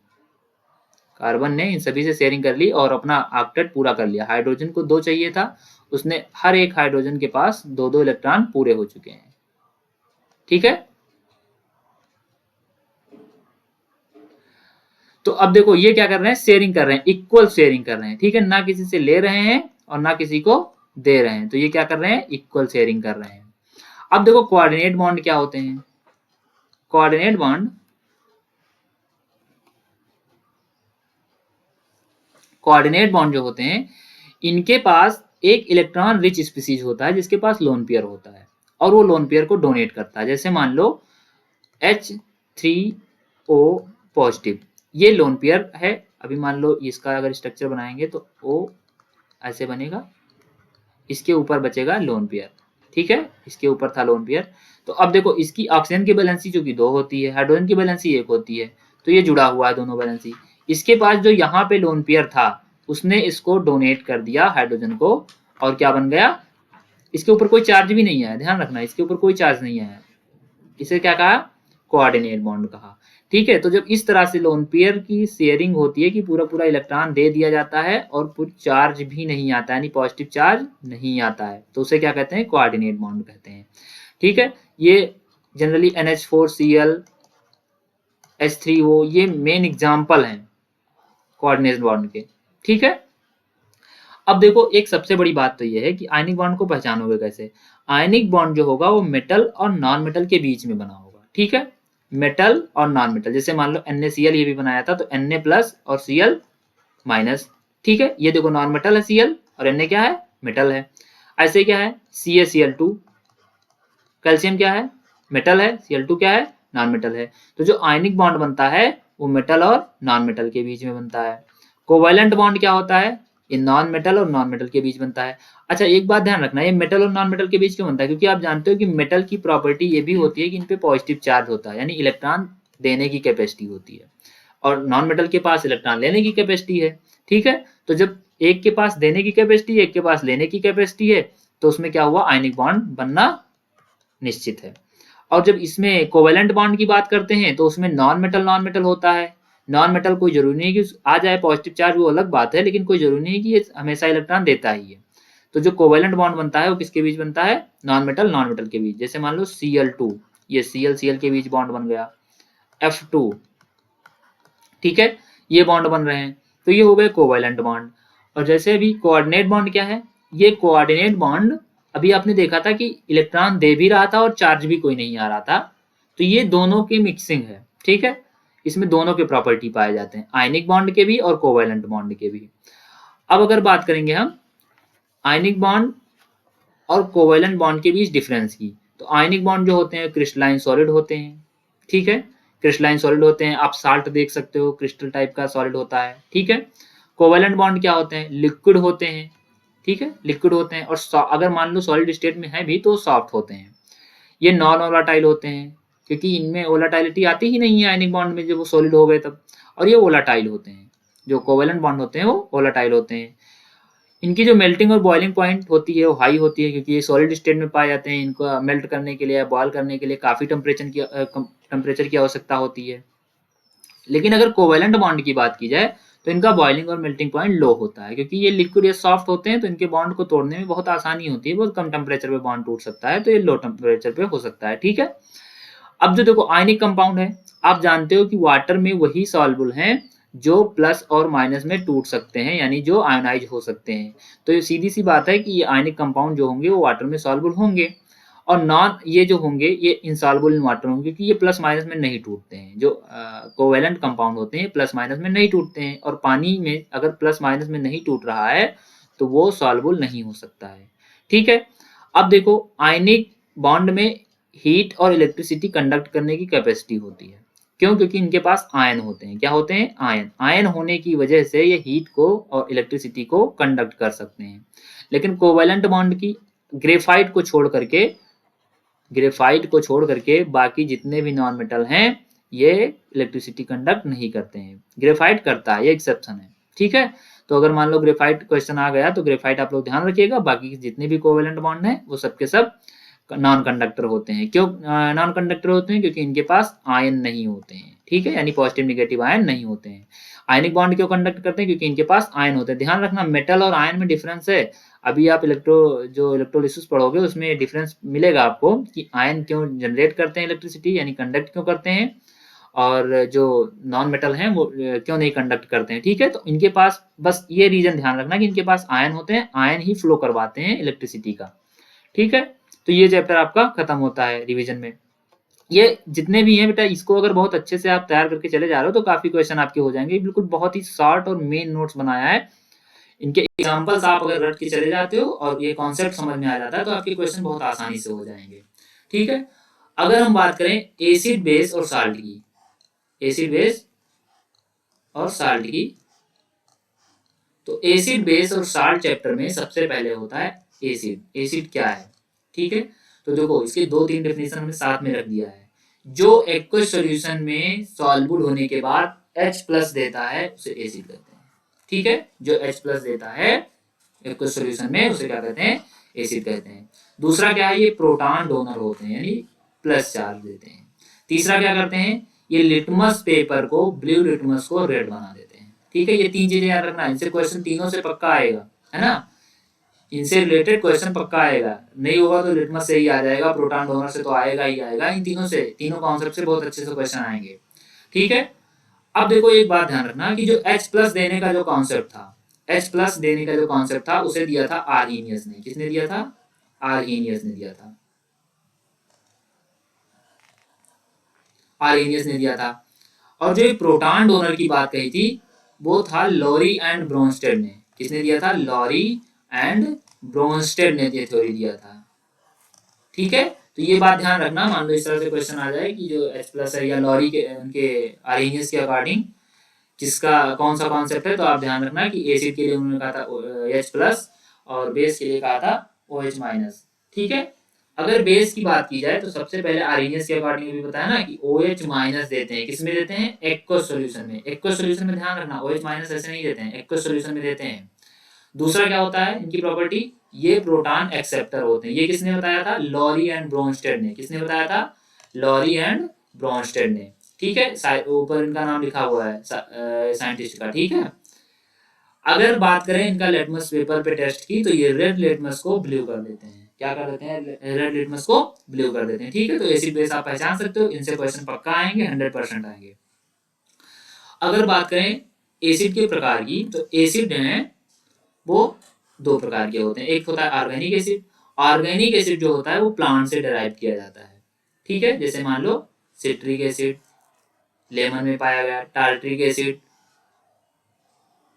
कार्बन ने इन सभी से शेयरिंग कर ली और अपना ऑक्टेट पूरा कर लिया। हाइड्रोजन को 2 चाहिए था, उसने हर एक हाइड्रोजन के पास 2-2 इलेक्ट्रॉन पूरे हो चुके हैं, ठीक है। तो अब देखो ये क्या कर रहे हैं? शेयरिंग कर रहे हैं, इक्वल शेयरिंग कर रहे हैं, ठीक है, ना किसी से ले रहे हैं और ना किसी को दे रहे हैं, तो ये क्या कर रहे हैं? इक्वल शेयरिंग कर रहे हैं। अब देखो कोऑर्डिनेट बॉन्ड क्या होते हैं? कोऑर्डिनेट बॉन्ड, कोऑर्डिनेट बॉन्ड जो होते हैं इनके पास एक इलेक्ट्रॉन रिच स्पीसीज होता है जिसके पास लोन पेयर होता है, और वो लोन पेयर को डोनेट करता है। जैसे मान लो H3O पॉजिटिव, ये लोन पेयर है। अभी मान लो इसका अगर स्ट्रक्चर बनाएंगे तो O ऐसे बनेगा, इसके ऊपर बचेगा लोन पेयर, ठीक है, इसके ऊपर था लोन पेयर। तो अब देखो इसकी ऑक्सीजन की वैलेंसी जो कि 2 होती है, हाइड्रोजन की वैलेंसी 1 होती है, तो ये जुड़ा हुआ है दोनों वैलेंसी। इसके पास जो यहाँ पे लोन पेयर था उसने इसको डोनेट कर दिया हाइड्रोजन को, और क्या बन गया? इसके ऊपर कोई चार्ज भी नहीं है, ध्यान रखना, इसके ऊपर कोई चार्ज नहीं है। इसे क्या कहा? कोऑर्डिनेट बॉन्ड कहा, ठीक है। तो जब इस तरह से लोन पेयर की शेयरिंग होती है कि पूरा पूरा इलेक्ट्रॉन दे दिया जाता है और कुछ चार्ज भी नहीं आता, यानी पॉजिटिव चार्ज नहीं आता है, तो उसे क्या कहते हैं? कोऑर्डिनेट बॉन्ड कहते हैं, ठीक है। ये जनरली NH4Cl, H3O ये मेन एग्जाम्पल हैं कोऑर्डिनेट बॉन्ड के, ठीक है। अब देखो एक सबसे बड़ी बात तो ये है कि आयनिक बॉन्ड को पहचानोगे कैसे? आयनिक बॉन्ड जो होगा वो मेटल और नॉन मेटल के बीच में बना होगा, ठीक है, मेटल और नॉन मेटल। जैसे मान लो NaCl ये भी बनाया था, तो Na प्लस और Cl माइनस, ठीक है। ये देखो नॉन मेटल है Cl और Na क्या है? मेटल है। ऐसे क्या है? CaCl2, कैल्शियम क्या है? मेटल है, Cl2 क्या है? नॉन मेटल है। तो जो आयनिक बॉन्ड बनता है वो मेटल और नॉन मेटल के बीच में बनता है। कोवैलेंट बॉन्ड क्या होता है? ये नॉन मेटल और नॉन मेटल के बीच बनता है। अच्छा एक बात ध्यान रखना, ये मेटल और नॉन मेटल के बीच क्यों बनता है? क्योंकि आप जानते हो कि मेटल की प्रॉपर्टी ये भी होती है कि इन पे पॉजिटिव चार्ज होता है, यानी इलेक्ट्रॉन देने की कैपेसिटी होती है, और नॉन मेटल के पास इलेक्ट्रॉन लेने की कैपेसिटी है, ठीक है। तो जब एक के पास देने की कैपेसिटी है, एक के पास लेने की कैपेसिटी है, तो उसमें क्या हुआ? आयनिक बॉन्ड बनना निश्चित है। और जब इसमें कोवेलेंट बॉन्ड की बात करते हैं तो उसमें नॉन मेटल होता है। नॉन मेटल कोई जरूरी नहीं कि आ जाए पॉजिटिव चार्ज, वो अलग बात है, लेकिन कोई जरूरी नहीं कि ये हमेशा इलेक्ट्रॉन देता ही है। तो जो कोवेलेंट बॉन्ड बनता है वो किसके बीच बनता है? नॉन मेटल के बीच। जैसे मान लो Cl2, ये Cl के बीच बॉन्ड बन गया, F2, ठीक है, ये बॉन्ड बन रहे हैं, तो ये हो गए कोवेलेंट बॉन्ड। और जैसे अभी कोऑर्डिनेट बॉन्ड क्या है? ये कोऑर्डिनेट बॉन्ड अभी आपने देखा था कि इलेक्ट्रॉन दे भी रहा था और चार्ज भी कोई नहीं आ रहा था, तो ये दोनों की मिक्सिंग है, ठीक है। इसमें दोनों के प्रॉपर्टी पाए जाते हैं, आयनिक बॉन्ड के भी और कोवैलेंट बॉन्ड के भी। अब अगर बात करेंगे हम आयनिक बॉन्ड और कोवैलेंट बॉन्ड के बीच डिफरेंस की, तो आयनिक बॉन्ड जो होते हैं क्रिस्टलाइन सॉलिड होते हैं, ठीक है, क्रिस्टलाइन सॉलिड होते हैं। आप साल्ट देख सकते हो, क्रिस्टल टाइप का सॉलिड होता है, ठीक है। कोवैलेंट बॉन्ड क्या होते हैं, लिक्विड होते हैं, ठीक है, लिक्विड होते हैं, और अगर मान लो सॉलिड स्टेट में है भी तो सॉफ्ट होते हैं। ये नॉन वोलाटाइल होते हैं, क्योंकि इनमें वोलाटिलिटी आती ही नहीं है आयनिक बॉन्ड में, जब वो सॉलिड हो गए तब। और ये वोलाटाइल होते हैं, जो कोवैलेंट बॉन्ड होते हैं वो वोलाटाइल होते हैं। इनकी जो मेल्टिंग और बॉइलिंग पॉइंट होती है वो हाई होती है, क्योंकि ये सॉलिड स्टेट में पाए जाते हैं। इनको मेल्ट करने के लिए या बॉयल करने के लिए काफ़ी टेम्परेचर की आवश्यकता होती है। लेकिन अगर कोवैलेंट बॉन्ड की बात की जाए तो इनका बॉइलिंग और मेल्टिंग पॉइंट लो होता है, क्योंकि ये लिक्विड या सॉफ्ट होते हैं, तो इनके बॉन्ड को तोड़ने में बहुत आसानी होती है, बहुत कम टेम्परेचर पे बॉन्ड टूट सकता है, तो ये लो टेम्परेचर पे हो सकता है, ठीक है। अब जो देखो आयनिक कंपाउंड है, आप जानते हो कि वाटर में वही सॉल्युबल हैं जो प्लस और माइनस में टूट सकते हैं, यानी जो आयोनाइज हो सकते हैं। तो ये सीधी सी बात है कि ये आयनिक कंपाउंड जो होंगे वो वाटर में सॉल्युबल होंगे, और नॉन ये जो होंगे ये इनसॉल्युबल इन वाटर होंगे, क्योंकि ये प्लस माइनस में नहीं टूटते हैं। जो कोवैलेंट कंपाउंड होते हैं प्लस माइनस में नहीं टूटते हैं, और पानी में अगर प्लस माइनस में नहीं टूट रहा है तो वो सॉल्युबल नहीं हो सकता है, ठीक है। अब देखो आयनिक बॉन्ड में हीट और इलेक्ट्रिसिटी कंडक्ट करने की कैपेसिटी होती है, क्यों, क्योंकि इनके पास आयन होते हैं। क्या होते हैं, आयन। आयन होने की वजह से ये हीट को और इलेक्ट्रिसिटी को कंडक्ट कर सकते हैं। लेकिन कोवैलेंट बॉन्ड की ग्रेफाइट को छोड़ करके बाकी जितने भी नॉन मेटल हैं ये इलेक्ट्रिसिटी कंडक्ट नहीं करते हैं। ग्रेफाइट करता है, ये एक्सेप्शन है, ठीक है। तो अगर मान लो ग्रेफाइट क्वेश्चन आ गया तो ग्रेफाइट आप लोग ध्यान रखिएगा, बाकी जितने भी कोवैलेंट बॉन्ड हैं वो सबके सब नॉन कंडक्टर होते हैं। क्यों नॉन कंडक्टर होते हैं, क्योंकि इनके पास आयन नहीं होते हैं, ठीक है, यानी पॉजिटिव निगेटिव आयन नहीं होते हैं। आयनिक बॉन्ड क्यों कंडक्ट करते हैं, क्योंकि इनके पास आयन होते हैं। ध्यान रखना मेटल और आयन में डिफरेंस है। अभी आप इलेक्ट्रोलिसिस पढ़ोगे उसमें डिफरेंस मिलेगा आपको कि आयन क्यों जनरेट करते हैं इलेक्ट्रिसिटी, यानी कंडक्ट क्यों करते हैं, और जो नॉन मेटल हैं वो क्यों नहीं कंडक्ट करते हैं, ठीक है। तो इनके पास बस ये रीजन ध्यान रखना कि इनके पास आयन होते हैं, आयन ही फ्लो करवाते हैं इलेक्ट्रिसिटी का, ठीक है। तो ये चैप्टर आपका खत्म होता है रिवीजन में। ये जितने भी हैं बेटा, इसको अगर बहुत अच्छे से आप तैयार करके चले जा रहे हो तो काफी क्वेश्चन आपके हो जाएंगे। बिल्कुल बहुत ही शॉर्ट और मेन नोट्स बनाया है। इनके एग्जांपल्स आप अगर रट के चले जाते हो और ये कॉन्सेप्ट समझ में आ जाता है तो आपके क्वेश्चन बहुत आसानी से हो जाएंगे, ठीक है। अगर हम बात करें एसिड बेस और साल्ट की, एसिड बेस और साल्ट की, तो एसिड बेस और साल्ट चैप्टर में सबसे पहले होता है एसिड। एसिड क्या है, ठीक है। तो देखो इसके 2-3 डेफिनेशन हमने साथ में रख दिया है। जो एक्वस सॉल्यूशन में सॉल्युबल होने के बाद H प्लस देता है उसे एसिड कहते हैं, ठीक है। जो H प्लस देता है एक्वस सॉल्यूशन में उसे क्या कहते हैं, एसिड कहते हैं। दूसरा क्या है, ये प्रोटॉन डोनर होते हैं, यानी प्लस चार्ज देते हैं। तीसरा क्या करते हैं, ये लिटमस पेपर को, ब्लू लिटमस को रेड बना देते हैं, ठीक है। ये 3 चीजें याद रखना, इनसे क्वेश्चन तीनों से पक्का आएगा, है ना। इनसे रिलेटेड क्वेश्चन पक्का आएगा, नहीं होगा तो लिटमस से ही आ जाएगा, प्रोटॉन डोनर से तो आएगा ही आएगा। इन तीनों से, तीनों कॉन्सेप्ट से बहुत अच्छे से क्वेश्चन आएंगे, ठीक है। अब देखो एक बात ध्यान रखना कि जो H प्लस देने का जो कॉन्सेप्ट था, H प्लस देने का जो कॉन्सेप्ट था उसे दिया था आर्हीनियस ने। किसने दिया था, आर्हीनियस ने दिया था, आर्हीनियस ने दिया था। और जो प्रोटॉन डोनर की बात कही थी वो था लॉरी एंड ब्रोनस्टेड ने। किसने दिया था, लॉरी एंड ब्रोनस्टेड ने ये थ्योरी दिया था, ठीक है। तो ये बात ध्यान रखना, मान लो इस तरह से क्वेश्चन आ जाए कि जो H प्लस है या लॉरी के उनके आर्हीनियस के अकॉर्डिंग किसका कौन सा कॉन्सेप्ट है, तो आप ध्यान रखना कि एसिड के लिए उन्होंने कहा था H प्लस और बेस के लिए कहा था OH माइनस, ठीक है। अगर बेस की बात की जाए तो सबसे पहले आर्हीनियस के अकॉर्डिंग भी बताया ना कि OH माइनस देते हैं, किसमें देते हैं, एक्वस सॉल्यूशन में। एक्वस सॉल्यूशन में ध्यान रखना OH माइनस ऐसे नहीं देते हैं, एक्वस सॉल्यूशन में देते हैं। दूसरा क्या होता है इनकी प्रॉपर्टी, ये प्रोटॉन एक्सेप्टर होते हैं। ये किसने बताया था, लॉरी एंड ब्रोनस्टेड ने। किसने बताया था, लॉरी एंड ब्रोनस्टेड ने, ठीक है। ऊपर इनका नाम लिखा हुआ है साइंटिस्ट का, ठीक है। अगर बात करें इनका लिटमस पेपर पे टेस्ट की, तो ये रेड लिटमस को ब्लू कर देते हैं। क्या कर देते हैं, रेड लिटमस को ब्लू कर देते हैं, ठीक है। तो एसिड बेस आप पहचान सकते हो, इनसे क्वेश्चन पक्का आएंगे, 100% आएंगे। अगर बात करें एसिड के प्रकार की, तो एसिड है वो 2 प्रकार के होते हैं। एक होता है ऑर्गेनिक एसिड। ऑर्गेनिक एसिड जो होता है वो प्लांट से डिराइव किया जाता है, ठीक है। जैसे मान लो सिट्रिक एसिड, लेमन में पाया गया, टार्ट्रिक एसिड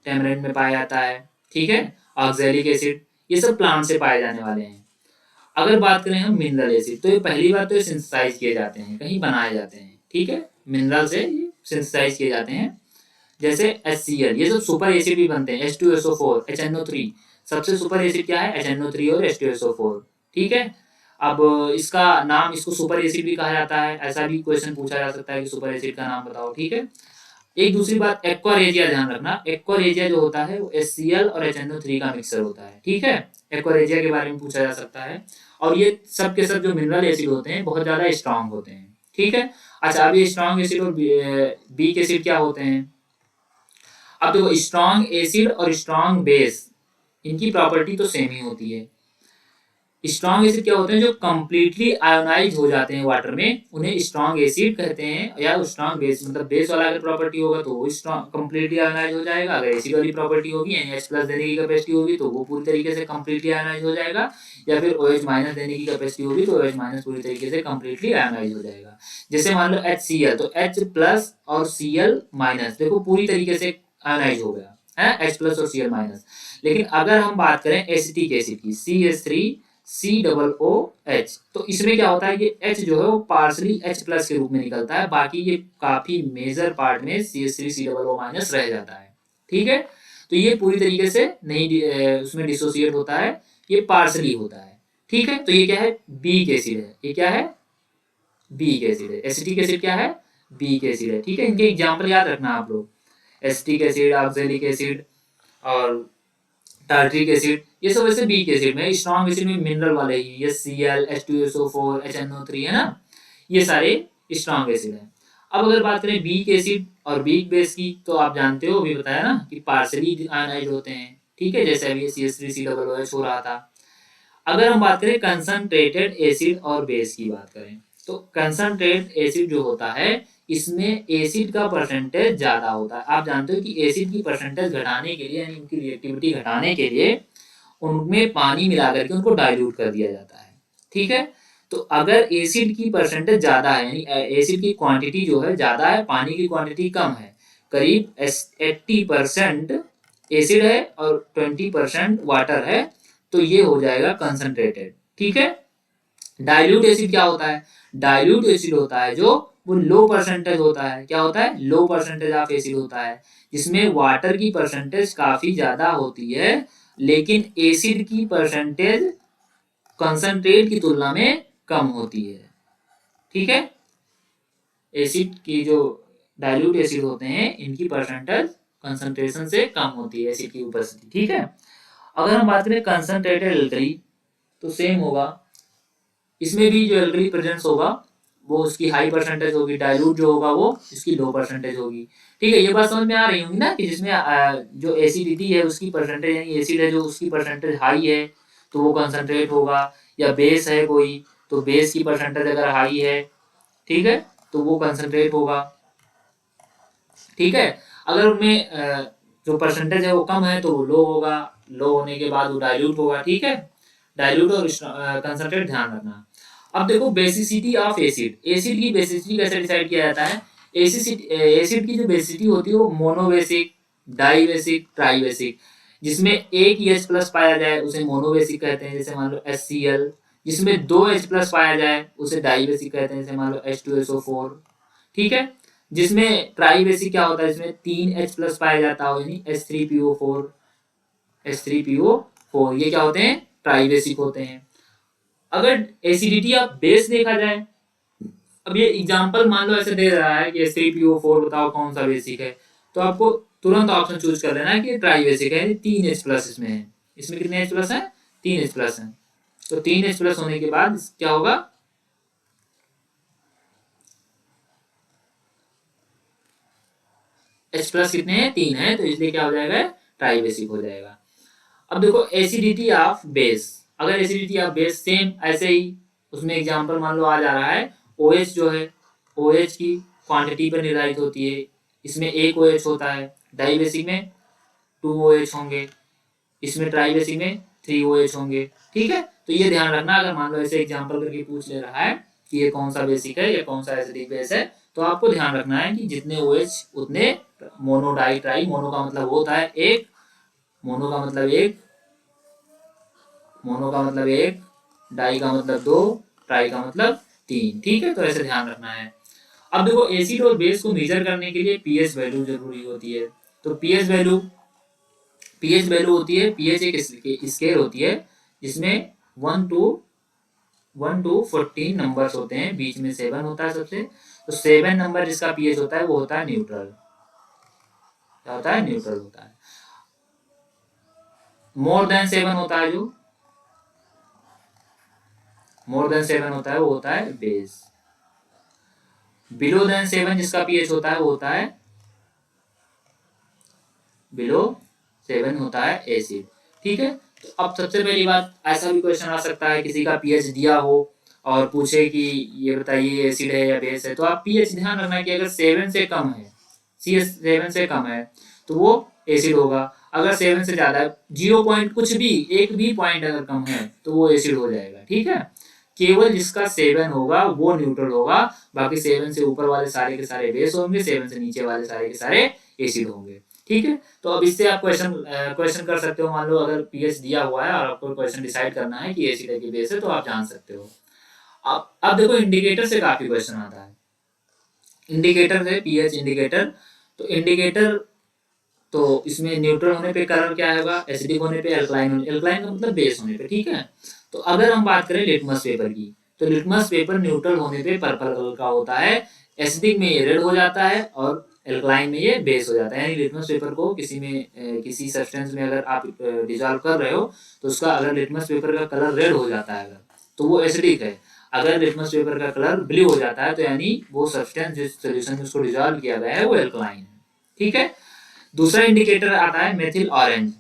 टेमरिंड में पाया जाता है, ठीक है, ऑक्सैलिक एसिड, ये सब प्लांट से पाए जाने वाले हैं। अगर बात करें हम मिनरल एसिड, तो ये पहली बात तो ये सिंथेसाइज किए जाते हैं, कहीं बनाए जाते हैं, ठीक है, मिनरल से ये सिंथेसाइज किए जाते हैं, जैसे HCl, ये सब सुपर एसिड भी बनते हैं, H2SO4, HNO3, सबसे सुपर एसिड क्या है, HNO3 और H2SO4, ठीक है। अब इसका नाम, इसको सुपर एसिड भी कहा जाता है, ऐसा भी क्वेश्चन पूछा जा सकता है कि सुपर एसिड का नाम बताओ, ठीक है। एक दूसरी बात, एक्वारेजिया ध्यान रखना, एक्वारेजिया जो होता है वो HCl और HNO3 का मिक्सर होता है, ठीक है, एक्वारेजिया के बारे में पूछा जा सकता है। और ये सब के सब जो मिनरल एसिड होते हैं बहुत ज्यादा स्ट्रांग होते हैं, ठीक है। अच्छा, अब ये स्ट्रांग एसिड और वीक एसिड क्या होते हैं, अब देखो स्ट्रांग एसिड और स्ट्रांग बेस, इनकी प्रॉपर्टी तो सेम ही होती है। स्ट्रांग एसिड क्या होते हैं, जो कंप्लीटली आयोनाइज हो जाते हैं वाटर में, उन्हें स्ट्रांग एसिड कहते हैं, या स्ट्रांग बेस, मतलब बेस वाला अगर प्रॉपर्टी होगा तो वो स्ट्रांग कंप्लीटली आयोनाइज हो जाएगा, अगर एसिड वाली प्रॉपर्टी होगी यानी H+ देने की कैपेसिटी होगी तो वो पूरी तरीके से कंप्लीटली आयोनाइज हो जाएगा, या फिर OH- देने की कैपेसिटी होगी तो OH- पूरी तरीके से कंप्लीटली आयोनाइज हो जाएगा। जैसे मान लो HCl, तो H+ और Cl-, देखो पूरी तरीके से आयोनाइज हो गया है, H+ और Cl-। लेकिन अगर हम बात करें एसिटिक एसिड की, CH3COOH, तो इसमें क्या होता है, ये H जो है वो पार्सली H+ के रूप में निकलता है, बाकी ये काफी मेजर पार्ट में CH3COO- रह जाता है, ठीक है। तो ये पूरी तरीके से नहीं उसमें डिसोसिएट होता है, ये पार्सली होता है, ठीक है। तो ये क्या है, बीक एसिड है, ये क्या है, बीक एसिड है। एसिटिक एसिड क्या है, बीक एसिड है, ठीक है। इनके एग्जाम्पल याद रखना आप लोग, एसिटिक एसिड, ऑक्सैलिक एसिड और टार्ट्रिक एसिड, ये सब वैसे वीक एसिड में, स्ट्रॉन्ग एसिड में मिनरल वाले ही, ये Cl, H2SO4, HNO3 है ना, ये सारे स्ट्रॉन्ग एसिड हैं। अब अगर बात करें वीक एसिड और वीक बेस की, तो आप जानते हो, अभी बताया ना कि पार्सली आयनाइज होते हैं, ठीक है, जैसे अभी CH3COOH हो रहा था। अगर हम बात करें कंसंट्रेटेड एसिड और बेस की बात करें, तो कंसंट्रेटेड एसिड जो होता है, इसमें एसिड का परसेंटेज ज्यादा होता है। आप जानते हो कि एसिड की परसेंटेज घटाने के लिए, यानी उनकी रिएक्टिविटी घटाने के लिए उनमें पानी मिला करके उनको डाइल्यूट कर दिया जाता है, ठीक है। तो अगर एसिड की परसेंटेज ज्यादा है, यानी एसिड की क्वांटिटी जो है ज्यादा है, पानी की क्वांटिटी कम है, करीब 80% एसिड है और 20% वाटर है, तो ये हो जाएगा कंसंट्रेटेड, ठीक है। डाइल्यूट एसिड क्या होता है, डाइल्यूट एसिड होता है जो वो लो परसेंटेज होता है, क्या होता है, लो परसेंटेज ऑफ एसिड होता है, जिसमें वाटर की परसेंटेज काफी ज्यादा होती है, लेकिन एसिड की परसेंटेज कंसंट्रेट की तुलना में कम होती है, ठीक है। एसिड की जो डाइल्यूट एसिड होते हैं, इनकी परसेंटेज कंसंट्रेशन से कम होती है एसिड की उपस्थिति, ठीक है। अगर हम बात करें कंसंट्रेटेड एल्कली, तो सेम होगा, इसमें भी जो एल्कली प्रेजेंस होगा वो उसकी हाई परसेंटेज होगी, डाइल्यूट जो होगा वो इसकी लो परसेंटेज होगी, ठीक है। ये बात समझ में आ रही होगी ना, कि जिसमें जो एसिडिटी है उसकी परसेंटेज, यानी एसिड है जो उसकी परसेंटेज हाई है तो वो कंसंट्रेट होगा, या बेस है कोई तो बेस की परसेंटेज अगर हाई है, ठीक है, तो वो कंसंट्रेट होगा, ठीक है। अगर उनमें जो परसेंटेज है वो कम है तो वो लो होगा, लो होने के बाद वो डाइल्यूट होगा, ठीक है। डाइल्यूट और कंसंट्रेट ध्यान रखना। अब देखो बेसिसिटी ऑफ एसिड, एसिड की बेसिसिटी कैसे डिसाइड किया जाता है, एसिड की जो बेसिसिटी होती है वो मोनोबेसिक, डाइबेसिक, ट्राइबेसिक, जिसमें एक ही H+ पाया जाए उसे मोनोबेसिक कहते हैं, जैसे मान लो HCl, जिसमें 2 H+ पाया जाए उसे डाइबेसिक कहते हैं, जैसे मान लो H2SO4, ठीक है। जिसमें ट्राइबेसिक क्या होता है, इसमें 3 H+ पाया जाता हो, यानी H3PO4, H3PO4, ये क्या होते हैं, ट्राइबेसिक होते हैं। अगर एसिडिटी ऑफ बेस देखा जाए, अब ये एग्जांपल मान लो ऐसे दे रहा है कि H3PO4 बताओ कौन सा बेसिक है, तो आपको तुरंत ऑप्शन चूज कर लेना है कि ट्राइबेसिक है, 3 H+ इसमें है, इसमें कितने H+ है, 3 H+ है, तो 3 H+ होने के बाद क्या होगा, H+ कितने हैं, 3 है, तो इसलिए क्या हो जाएगा, ट्राइबेसिक हो जाएगा। अब देखो एसिडिटी ऑफ बेस, अगर एसिडिटी ऑफ बेस सेम ऐसे ही, उसमें एग्जांपल मान लो आ जा रहा है, OH जो है, OH की क्वांटिटी पर निर्धारित होती है, इसमें एक OH होता है, डाइबेसिक में 2 OH होंगे, इसमें ट्राइबेसिक में 3 OH होंगे, ठीक है। तो ये ध्यान रखना, अगर मान लो ऐसे एग्जांपल करके पूछ ले रहा है कि ये कौन सा बेसिक है या कौन सा एसिडिक बेस है, तो आपको ध्यान रखना है कि जितने OH उतने मोनो डाई ट्राई, मोनो का मतलब होता है एक, मोनो का मतलब एक, मोनो का मतलब एक, डाई का मतलब दो, ट्राई का मतलब तीन। ठीक है, तो ऐसे ध्यान रखना है। अब देखो एसिड और बेस को मेजर करने के लिए पीएच वैल्यू जरूरी होती है। तो पीएच वैल्यू होती है, पीएच एक स्केल होती है जिसमें 1 to 14 नंबर्स होते हैं, बीच में 7 होता है सबसे। तो 7 नंबर जिसका पीएच होता है वो होता है न्यूट्रल। क्या होता है? न्यूट्रल होता है। मोर देन 7 होता है, जो मोर देन 7 होता है वो होता है बेस। बिलो देन 7 जिसका पीएच होता है वो होता है, बिलो 7 होता है एसिड। ठीक है, तो अब सबसे पहली बात, ऐसा भी क्वेश्चन आ सकता है किसी का पीएच दिया हो और पूछे कि ये बताइए एसिड है या बेस है, तो आप पीएच ध्यान रखना कि अगर 7 से कम है, CS 7 से कम है तो वो एसिड होगा। अगर 7 से ज्यादा है, 0 पॉइंट कुछ भी, एक भी पॉइंट अगर कम है तो वो एसिड हो जाएगा। ठीक है, केवल जिसका 7 होगा वो न्यूट्रल होगा, बाकी 7 से ऊपर वाले सारे के सारे बेस होंगे, 7 से नीचे वाले सारे के सारे एसिड होंगे। ठीक है, तो अब इससे आप क्वेश्चन कर सकते हो। मान लो अगर पीएच दिया हुआ है और आपको क्वेश्चन डिसाइड करना है कि एसिड है कि बेस है, तो आप जान सकते हो। अब देखो इंडिकेटर से काफी क्वेश्चन आता है। इंडिकेटर है पीएच इंडिकेटर। तो इंडिकेटर, तो इसमें न्यूट्रल होने पे कलर क्या होगा, एसिडिक होने पे एल्कलाइन, एल्कलाइन का मतलब बेस होने पे। ठीक है, तो अगर हम बात करें लिटमस पेपर की, तो लिटमस पेपर न्यूट्रल होने पे पर्पल कलर का होता है, एसिडिक में ये रेड हो जाता है और एल्कलाइन में ये बेस हो जाता है। यानी लिटमस पेपर को किसी में किसी सब्सटेंस में अगर आप डिजॉल्व कर रहे हो तो उसका अगर लिटमस पेपर का कलर रेड हो जाता है अगर, तो वो एसिडिक है। अगर लिटमस पेपर का कलर ब्लू हो जाता है तो यानी वो सब्सटेंस जिस सोल्यूशन में उसको डिजॉल्व किया गया है वो एल्कलाइन है। ठीक है, दूसरा इंडिकेटर आता है मेथिल ऑरेंज।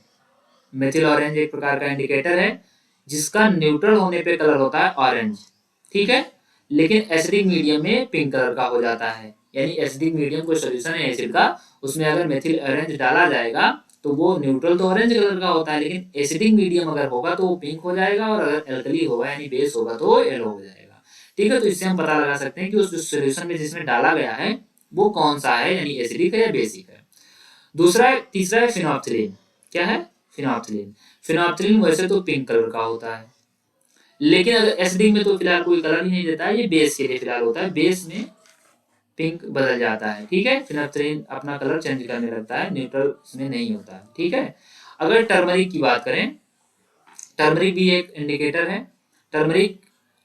मेथिल ऑरेंज एक प्रकार का इंडिकेटर है जिसका न्यूट्रल होने पे कलर होता है ऑरेंज। ठीक है, लेकिन एसिडिक मीडियम में पिंक कलर का हो जाता है। यानी एसिडिक मीडियम कोई सोल्यूशन है एसिड का, उसमें अगर मेथिल ऑरेंज डाला जाएगा तो वो न्यूट्रल तो ऑरेंज कलर का होता है, लेकिन एसिडिक मीडियम अगर होगा तो वो पिंक हो जाएगा, और अगर एल्कली होगा यानी बेस होगा तो वो येलो हो जाएगा। ठीक है, तो इससे हम पता लगा सकते हैं कि उस सोल्यूशन में जिसमें डाला गया है वो कौन सा है, यानी एसिडिक है या बेसिक है। तीसरा है फिनोप्थिलीन। क्या है? फिनोप्थिलीन। फिनोप्थिलीन वैसे तो पिंक कलर का होता है, लेकिन अगर एसिडिक में तो फिलहाल कोई कलर ही नहीं देता है, ये बेस के लिए फिलहाल होता है, बेस में पिंक बदल जाता है। ठीक है, फिनोप्थिलीन अपना कलर चेंज करने लगता है, न्यूट्रल इसमें नहीं होता है। ठीक है, अगर टर्मरिक की बात करें, टर्मरिक भी एक इंडिकेटर है। टर्मरिक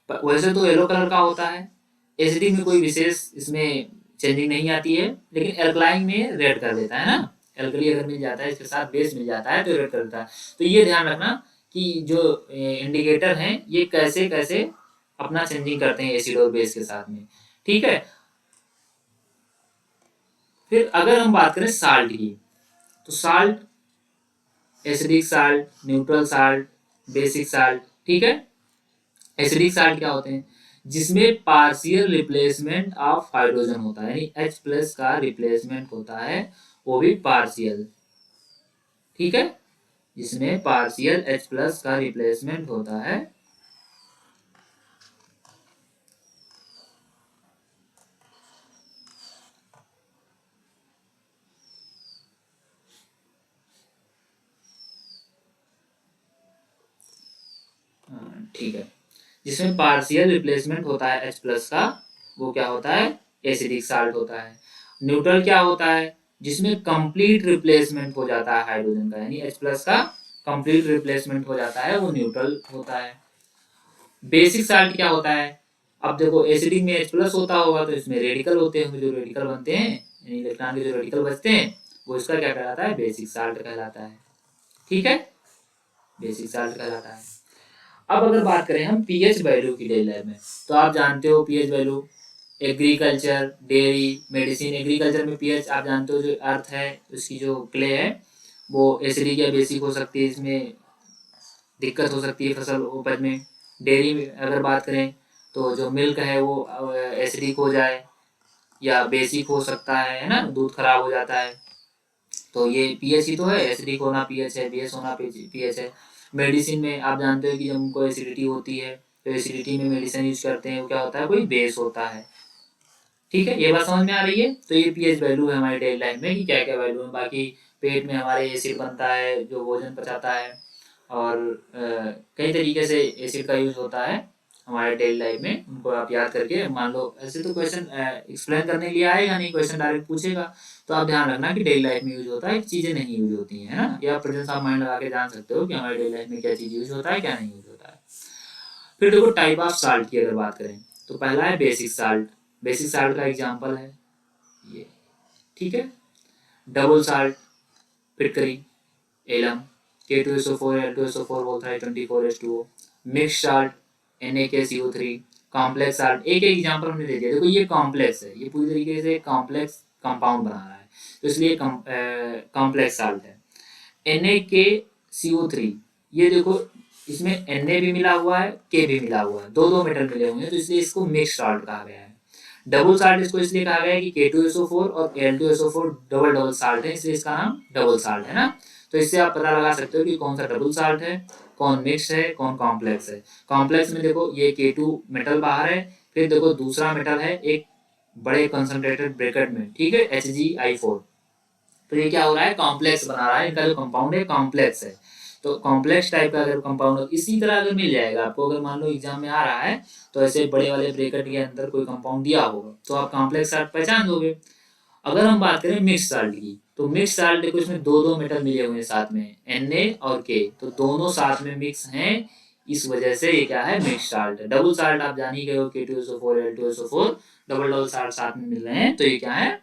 वैसे तो येलो कलर का होता है, एसिडिक में कोई विशेष इसमें चेंजिंग नहीं आती है, लेकिन एल्कलाइन में रेड कर देता है ना, एल्कली अगर मिल जाता है इसके साथ बेस मिल जाता है तो रेड कर देता है। तो ये ध्यान रखना कि जो इंडिकेटर हैं ये कैसे कैसे अपना चेंजिंग करते हैं एसिड और बेस के साथ में। ठीक है, फिर अगर हम बात करें साल्ट की, तो salt, acidic salt, neutral salt, basic salt. ठीक है, एसिडिक साल्ट क्या होते हैं? जिसमें पार्शियल रिप्लेसमेंट ऑफ हाइड्रोजन होता है, यानी H+ का रिप्लेसमेंट होता है, वो भी पार्शियल। ठीक है, जिसमें पार्शियल H+ का रिप्लेसमेंट होता है। ठीक है, जिसमें पार्शियल रिप्लेसमेंट होता है H+ का, वो क्या होता है? एसिडिक साल्ट होता है। न्यूट्रल क्या होता है? जिसमें कंप्लीट रिप्लेसमेंट हो जाता है हाइड्रोजन का, यानी H+ का कंप्लीट रिप्लेसमेंट हो जाता है, वो न्यूट्रल होता है। बेसिक साल्ट क्या होता है? अब देखो एसिडिक में H+ होता होगा तो इसमें रेडिकल होते हैं, जो रेडिकल बनते हैं यानी इलेक्ट्रॉन के जो रेडिकल बचते हैं वो इसका क्या कहलाता है? बेसिक साल्ट कहलाता है। ठीक है, बेसिक साल्ट कहलाता है। अब अगर बात करें हम पीएच वैल्यू की डेली लाइफ में, तो आप जानते हो pH value agriculture, dairy, medicine. Agriculture में पीएच आप जानते हो जो अर्थ है उसकी जो क्ले है वो एसिडिक या बेसिक हो सकती है, इसमें दिक्कत हो सकती है फसल उपज में। डेयरी में अगर बात करें तो जो मिल्क है वो एसिडिक हो जाए या बेसिक हो सकता है ना, दूध खराब हो जाता है। तो ये पीएच ही तो है, एसिडिक होना पीएच है, बेस होना पीएच है। मेडिसिन में आप जानते हो कि जब उनको एसिडिटी होती है तो एसिडिटी में मेडिसिन यूज करते हैं, वो क्या होता है? कोई बेस होता है। ठीक है, ये बात समझ में आ रही है। तो ये पीएच वैल्यू है हमारी डेली लाइफ में कि क्या क्या वैल्यू है। बाकी पेट में हमारे एसिड बनता है जो भोजन पचाता है, और कई तरीके से एसिड का यूज होता है हमारे डेली लाइफ में, उनको आप याद करके मान लो। ऐसे तो क्वेश्चन एक्सप्लेन करने के लिए आएगा नहीं, क्वेश्चन डायरेक्ट पूछेगा, तो आप ध्यान रखना कि डेली लाइफ में यूज होता है, चीज़ें नहीं यूज होती हैं, है ना। या आप प्रेजेंस ऑफ माइंड लगा के जान सकते हो कि हमारे डेली लाइफ में क्या चीज़ यूज होता है क्या नहीं यूज होता है। फिर देखो टाइप ऑफ साल्ट की अगर बात करें तो पहला है बेसिक साल्ट। बेसिक साल्ट का एग्जाम्पल है ये, ठीक है। डबल साल्ट फिटकरी, एलम, K2SO4 L2SO4 बोलता है 24H2O। Mix salt NaKCO3। Complex salt, एक एक एग्जाम्पल हमने दे दिया। देखो ये कॉम्प्लेक्स है, ये पूरी तरीके से कॉम्प्लेक्स कंपाउंड बना रहा है, तो इसलिए कॉम्प्लेक्स साल्ट है। NaKCO3, ये देखो इसमें Na भी मिला हुआ है, K भी मिला हुआ है, दो दो मेटल मिले हुए हैं, तो इसलिए इसको मिक्स साल्ट कहा गया है। डबल साल्ट इसको इसलिए कहा गया है कि K2SO4 और L2SO4 डबल डबल साल्ट है, इसलिए इसका नाम डबल साल्ट है ना। तो इससे आप पता लगा सकते हो कि कौन सा डबल साल्ट है, कौन मिक्स है, कौन कॉम्प्लेक्स है। कॉम्प्लेक्स में देखो ये K2 मेटल बाहर है, फिर देखो दूसरा मेटल है एक बड़े कंसंट्रेटेड ब्रैकेट में, ठीक है, HgI4। तो ये क्या हो रहा है, कॉम्प्लेक्स बना रहा है, इनका जो कंपाउंड है कॉम्प्लेक्स है। तो कॉम्प्लेक्स टाइप का अगर कंपाउंड इसी तरह अगर मिल जाएगा आपको, अगर मान लो एग्जाम में आ रहा है तो ऐसे बड़े वाले ब्रैकेट के अंदर कोई कंपाउंड दिया होगा तो आप कॉम्प्लेक्स साल्ट पहचान दोगे। अगर हम बात करें मिक्स साल्ट की, तो मिक्स साल्ट देखो इसमें दो दो मेटल मिले हुए हैं साथ में, Na और K, तो दोनों साथ में मिक्स हैं, इस वजह से ये क्या है, मिक्स साल्ट है। डबल साल्ट आप जान ही गए हो, K2SO4 L2SO4 double double salt साथ में मिल रहे हैं, तो ये क्या है,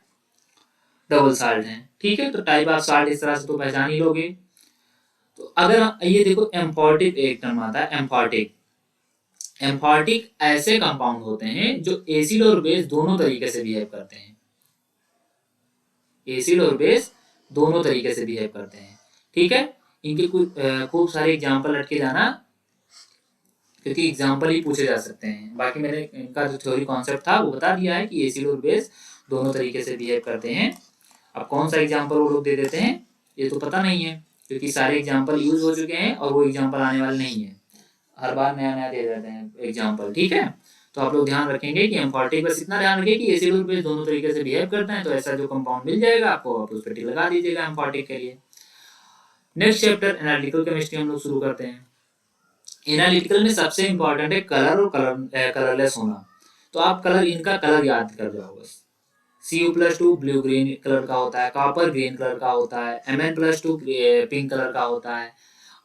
डबल साल्ट है। ठीक है, तो टाइप ऑफ साल्ट इस तरह से तो पहचान ही लोगे। तो अगर ये देखो एम्फॉर्टिक एक टर्म आता है, एम्फॉर्टिक। एम्फॉर्टिक ऐसे कंपाउंड होते हैं जो एसिड और बेस दोनों तरीके से बिहेव करते हैं, एसिड और बेस दोनों तरीके से बिहेव करते हैं। ठीक है, इनके कुछ खूब सारे एग्जाम्पल रट के जाना, क्योंकि एग्जाम्पल ही पूछे जा सकते हैं। बाकी मैंने इनका जो थ्योरी कॉन्सेप्ट था वो बता दिया है कि एसिड और बेस दोनों तरीके से बिहेव करते हैं। अब कौन सा एग्जाम्पल वो लोग दे देते हैं ये तो पता नहीं है, क्योंकि सारे एग्जाम्पल यूज हो चुके हैं और वो एग्जाम्पल आने वाले नहीं है, हर बार नया नया दे देते हैं एग्जाम्पल। ठीक है, तो आप लोग ध्यान रखेंगे कि एम्फॉर्टिक, बस इतना ध्यान रखें कि एसिड और बेस दोनों तरीके से बिहेव करते हैं, तो ऐसा जो कंपाउंड मिल जाएगा आपको आप उस पर टिक लगा दीजिएगा एम्फॉर्टिक के लिए। नेक्स्ट चैप्टर एनालिटिकल केमिस्ट्री हम लोग शुरू करते हैं। एनालिटिकल में सबसे इंपॉर्टेंट है कलर और कलरलेस होना। तो आप कलर, इनका कलर याद कर जाओ बस। Cu+2 ब्लू ग्रीन कलर का होता है, कॉपर ग्रीन कलर का होता है, Mn+2 पिंक कलर का होता है,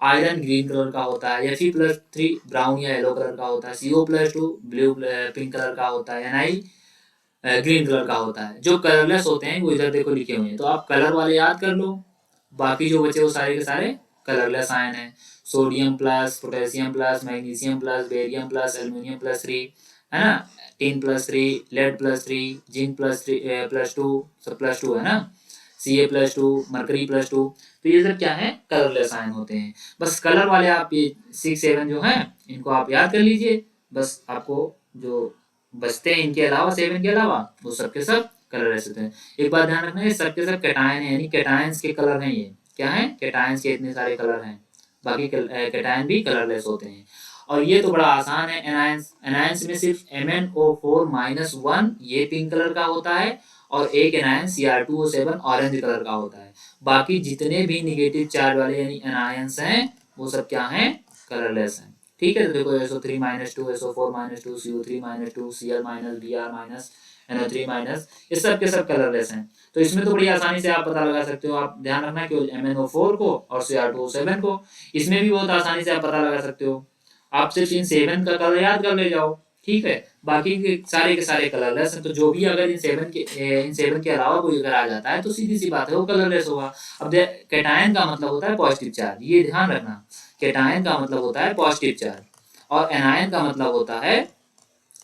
आयरन ग्रीन कलर का होता है, Fe+3 ब्राउन या येलो कलर का होता है, CO+2 ब्लू पिंक कलर का होता है, Ni ग्रीन कलर का होता है। जो कलरलेस होते हैं वो इधर देखो लिखे हुए हैं, तो आप कलर वाले याद कर लो, बाकी जो बचे वो सारे के सारे कलरलेस आयन है। Sodium plus, potassium plus, magnesium plus, barium plus, aluminium +3, है ना, टिन+3, लेड+3, जिंक+2, सब +2 है ना, Ca+2, मरकरी+2, तो ये सब क्या है, कलरलेस आयन होते हैं। बस कलर वाले आप ये 6 7 जो हैं इनको आप याद कर लीजिए, बस आपको जो बचते हैं इनके अलावा, 7 के अलावा, वो सब के सब कलरलेस होते हैं। एक बात ध्यान रखना है, सब के सब कैटायन है, यानी कैटायंस के कलर हैं, ये क्या है, कैटायंस के इतने सारे कलर हैं, बाकी कैटायन भी कलरलेस होते हैं। और ये तो बड़ा आसान है, एनायंस, एनायंस में सिर्फ MnO4-1 ये पिंक कलर का होता है, और एक एनायन Cr2O7 ऑरेंज कलर का होता है। बाकी जितने भी निगेटिव चार्ज वाले यानी एनायंस हैं वो सब क्या हैं, कलरलेस हैं। ठीक है, तो देखो SO3-2, SO4-2, CO3-2, Cl-, Br-, NO3-, ये सब के सब कलरलेस हैं। तो इसमें तो बड़ी आसानी से आप पता लगा सकते हो। आप ध्यान रखना कि MnO4 को और Cr2O7 को, इसमें भी बहुत आसानी से आप पता लगा सकते हो। आप सिर्फ इन 7 का कलर याद कर ले जाओ, ठीक है, बाकी के सारे कलरलेस हैं। तो जो भी अगर इन 7 के अलावा कोई अगर आ जाता है तो सीधी सी बात है वो कलरलेस होगा। अब कैटायन का मतलब होता है पॉजिटिव चार्ज, ये ध्यान रखना, कैटायन का मतलब होता है पॉजिटिव चार्ज, और एनायन का मतलब होता है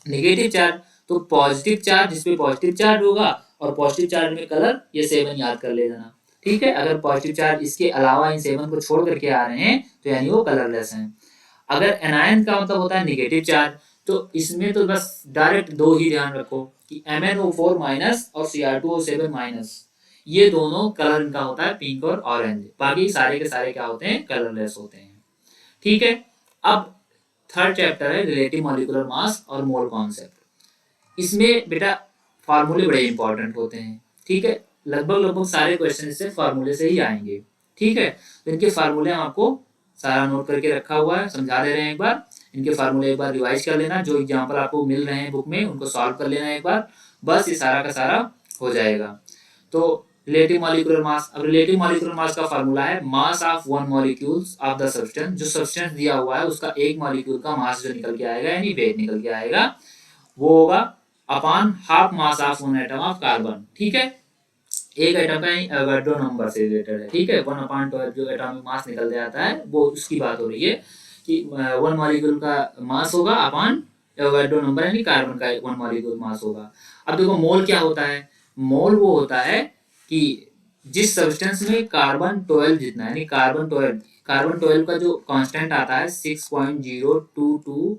नेगेटिव चार्ज। तो पॉजिटिव चार्ज, जिसपे पॉजिटिव चार्ज होगा और पॉजिटिव चार्ज में कलर, ये 7 याद कर लेना। ठीक है, अगर पॉजिटिव चार्ज इसके अलावा इन 7 को छोड़ करके आ रहे हैं तो यानी वो कलरलेस हैं। अगर एनायन का मतलब होता है नेगेटिव चार्ज, तो इसमें तो बस डायरेक्ट दो ही ध्यान रखो कि MnO4- और Cr2O7-, ये दोनों कलर इनका होता है पिंक और ऑरेंज, बाकी सारे के सारे क्या होते हैं, कलरलेस होते हैं। ठीक है, अब थर्ड चैप्टर है रिलेटिव मॉलिक्यूलर मास और मोल कॉन्सेप्ट। इसमें बेटा फार्मूले बड़े इंपॉर्टेंट होते हैं, ठीक है। लगभग सारे क्वेश्चन इससे फार्मूले से ही आएंगे, ठीक है। तो इनके फार्मूले हम आपको सारा नोट करके रखा हुआ है, समझा दे रहे हैं एक बार। इनके फार्मूले एक बार रिवाइज कर लेना, जो एग्जाम्पल आपको मिल रहे हैं बुक में उनको सॉल्व कर लेना एक बार, बस ये सारा का सारा हो जाएगा। तो रिलेटिव मॉलिक्यूलर मास, अब रिलेटिव मॉलिक्यूलर मास का फार्मूला है मास of one molecules of the substance. जो सब्सटेंस दिया हुआ है उसका एक मॉलिक्यूल का मास जो निकल के आएगा, यानी वेट निकल के आएगा, वो होगा upon half mass of one atom of carbon, ठीक है। एक एटम का एवोगाड्रो नंबर से रिलेटेड है, ठीक है। 1/12 जो एटॉमिक मास निकल जाता है वो उसकी बात हो रही है कि वन मॉलिक्यूल का मास होगा अपॉन एवोगाड्रो नंबर, यानी कार्बन का वन मॉलिक्यूल मास होगा। अब देखो मोल क्या होता है, मोल वो होता है कि जिस सब्सटेंस में कार्बन 12 जितना है, यानी कार्बन 12 का जो कांस्टेंट आता है 6.022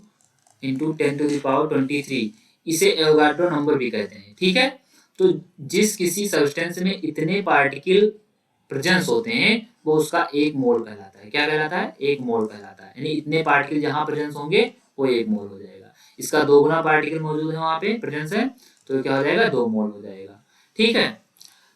इंटू 10⁻23, इसे एवोगाड्रो नंबर भी कहते हैं, ठीक है। तो जिस किसी सब्सटेंस में इतने पार्टिकल प्रेजेंस होते हैं वो उसका एक मोल कहलाता है। क्या कहलाता है? एक मोल कहलाता है, यानी इतने पार्टिकल जहां प्रेजेंस होंगे वो एक मोल हो जाएगा। इसका 2 गुना पार्टिकल मौजूद है वहां पे प्रेजेंस है, तो क्या हो जाएगा? 2 मोल हो जाएगा, ठीक है।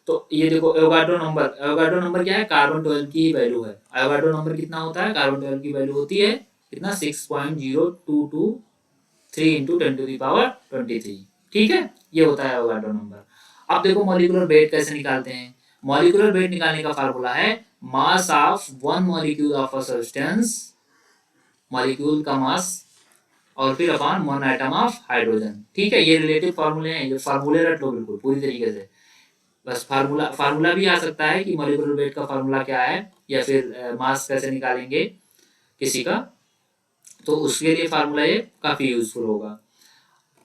तो ये देखो एवोगाड्रो नंबर क्या है? कार्बन 12 की वैल्यू है। एवोगाड्रो नंबर कितना होता है? कार्बन 12 की वैल्यू होती है कितना? 6.0223 इंटू 10⁻23, ठीक है। ये होता है एवोगाड्रो नंबर। अब देखो मॉलिक्यूलर वेट कैसे निकालते हैं। मॉलिक्यूलर वेट निकालने का फार्मूला है मास of one molecule of a substance, molecule का मास, और फिर upon one atom of hydrogen, ठीक है। ये रिलेटिव फार्मूले हैं, ये फार्मूले रट लो बिल्कुल पूरी तरीके से। बस फार्मूला भी आ सकता है कि मॉलिक्यूलर वेट का फार्मूला क्या है, या फिर मास कैसे निकालेंगे किसी का, तो उसके लिए फार्मूला ये काफी यूजफुल होगा।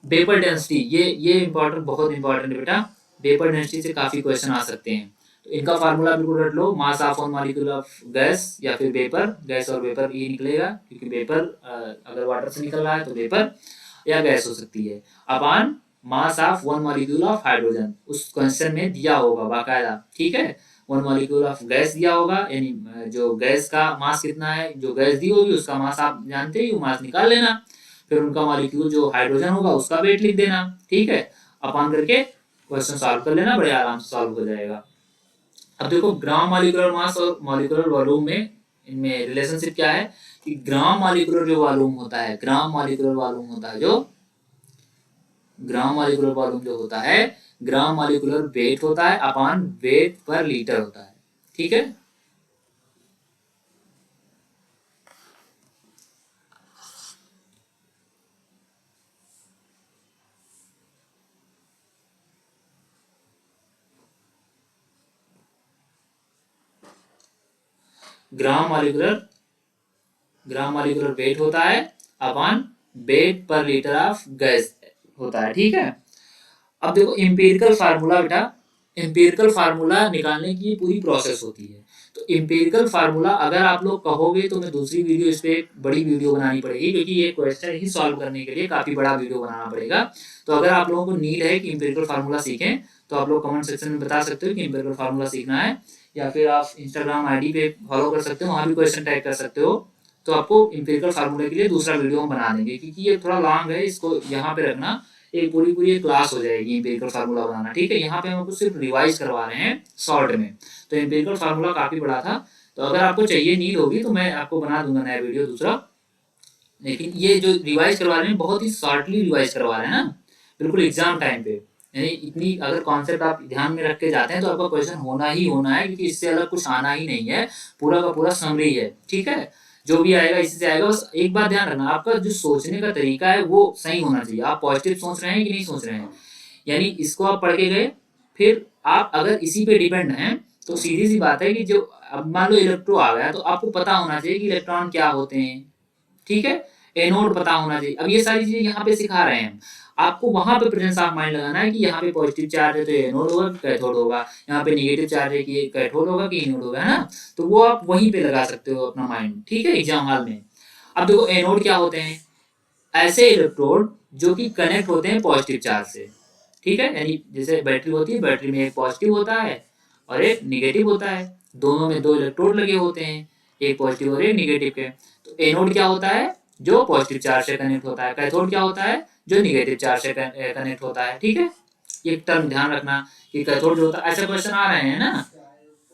वेपर डेंसिटी, ये इंपॉर्टेंट, बहुत इंपॉर्टेंट है बेटा। वेपर डेंसिटी से काफी क्वेश्चन आ सकते हैं, तो इनका फार्मूला बिल्कुल रट लो। Mass of one molecule of gas या फिर वेपर, गैस और वेपर ये निकलेगा, क्योंकि वेपर अगर वाटर से निकल रहा है तो वेपर या गैस हो सकती है, upon mass of one molecule of hydrogen. उस क्वेश्चन में दिया होगा बाकायदा, ठीक है। वन मॉलिक्यूल ऑफ गैस दिया होगा, यानी जो गैस का मास कितना है, जो गैस दी होगी उसका मास आप जानते ही, वो मास निकाल लेना, फिर उनका मॉलिक्यूल जो हाइड्रोजन होगा उसका वेट लिख देना, ठीक है। अपॉन करके क्वेश्चन सॉल्व कर लेना, बड़े आराम से सॉल्व हो जाएगा। अब देखो ग्राम मॉलिक्यूलर मास और मॉलिक्यूलर वॉल्यूम में इनमें रिलेशनशिप क्या है कि ग्राम मॉलिक्यूलर जो वॉल्यूम होता है, ग्राम मॉलिक्यूलर वॉल्यूम होता है जो, ग्राम मॉलिक्यूलर वॉल्यूम जो होता है, ग्राम मॉलिक्यूलर वेट होता है अपॉन वेट पर लीटर होता है, ठीक है। ग्राम मॉलिक्यूलर वेट होता है अपॉन वेट पर लीटर ऑफ गैस होता है, ठीक है। अब देखो एम्पिरिकल फार्मूला बेटा, एम्पिरिकल फार्मूला निकालने की पूरी प्रोसेस होती है। तो एम्पिरिकल फार्मूला अगर आप लोग कहोगे तो मैं दूसरी वीडियो, इस पे बड़ी वीडियो बनानी पड़ेगी, क्योंकि ये क्वेश्चन ही सॉल्व करने के लिए काफी बड़ा वीडियो बनाना पड़ेगा। तो अगर आप लोगों को नीड है कि एम्पिरिकल फार्मूला सीखें, तो आप लोग कमेंट सेक्शन में बता सकते हो कि एम्पिरिकल फार्मूला सीखना है, या फिर आप इंस्टाग्राम आईडी पे फॉलो कर सकते हो, वहाँ भी क्वेश्चन टैग कर सकते हो। तो आपको एम्पिरिकल फार्मूले के लिए दूसरा वीडियो हम बना देंगे, क्योंकि ये थोड़ा लॉन्ग है, इसको यहाँ पे रखना, एक पूरी एक क्लास हो जाएगी एम्पिरिकल फार्मूला बनाना, ठीक है। यहाँ पे हम आपको सिर्फ रिवाइज करवा रहे हैं शॉर्ट में। तो एम्पिरिकल फार्मूला काफी बड़ा था, तो अगर आपको चाहिए, नीड होगी, तो मैं आपको बना दूंगा नया वीडियो दूसरा। लेकिन ये जो रिवाइज करवा रहे हैं बहुत ही शॉर्टली रिवाइज करवा रहे हैं ना, बिल्कुल एग्जाम टाइम पे, यानी इतनी अगर कॉन्सेप्ट आप ध्यान में रख के जाते हैं तो आपका क्वेश्चन होना ही होना है, क्योंकि इससे अलग कुछ आना ही नहीं है, पूरा का पूरा समरी है, ठीक है। जो भी आएगा इसी से आएगा। बस एक बात ध्यान रखना, आपका जो सोचने का तरीका है वो सही होना चाहिए। आप पॉजिटिव सोच रहे हैं कि नहीं सोच रहे हैं, यानी इसको आप पढ़ के गए, फिर आप अगर इसी पे डिपेंड हैं, तो सीधी सी बात है कि जो अब मान लो इलेक्ट्रो आ गया, तो आपको पता होना चाहिए कि इलेक्ट्रॉन क्या होते हैं, ठीक है। एनोड पता होना चाहिए। अब ये सारी चीजें यहाँ पे सिखा रहे हैं, आपको वहां पे प्रेजेंस ऑफ माइंड लगाना है कि यहाँ पे पॉजिटिव चार्ज है तो एनोड होगा, कैथोड होगा, यहाँ पे नेगेटिव चार्ज है कि ये कैथोड होगा कि एनोड होगा, है ना। तो वो आप वहीं पे लगा सकते हो अपना माइंड, ठीक है, एग्जाम हॉल में। अब देखो एनोड क्या होते हैं? ऐसे इलेक्ट्रोड जो कि कनेक्ट होते हैं पॉजिटिव चार्ज से, ठीक है। यानी जैसे बैटरी होती है, बैटरी में एक पॉजिटिव होता है और एक निगेटिव होता है, दोनों में 2 इलेक्ट्रोड लगे होते हैं, एक पॉजिटिव और एक निगेटिव के। तो एनोड क्या होता है? जो पॉजिटिव चार्ज से कनेक्ट होता है। कैथोड क्या होता है? जो निगेटिव चार्ज से कनेक्ट होता है, ठीक है। ये टर्म ध्यान रखना कि कैथोड जो होता है, ऐसे क्वेश्चन आ रहे हैं ना,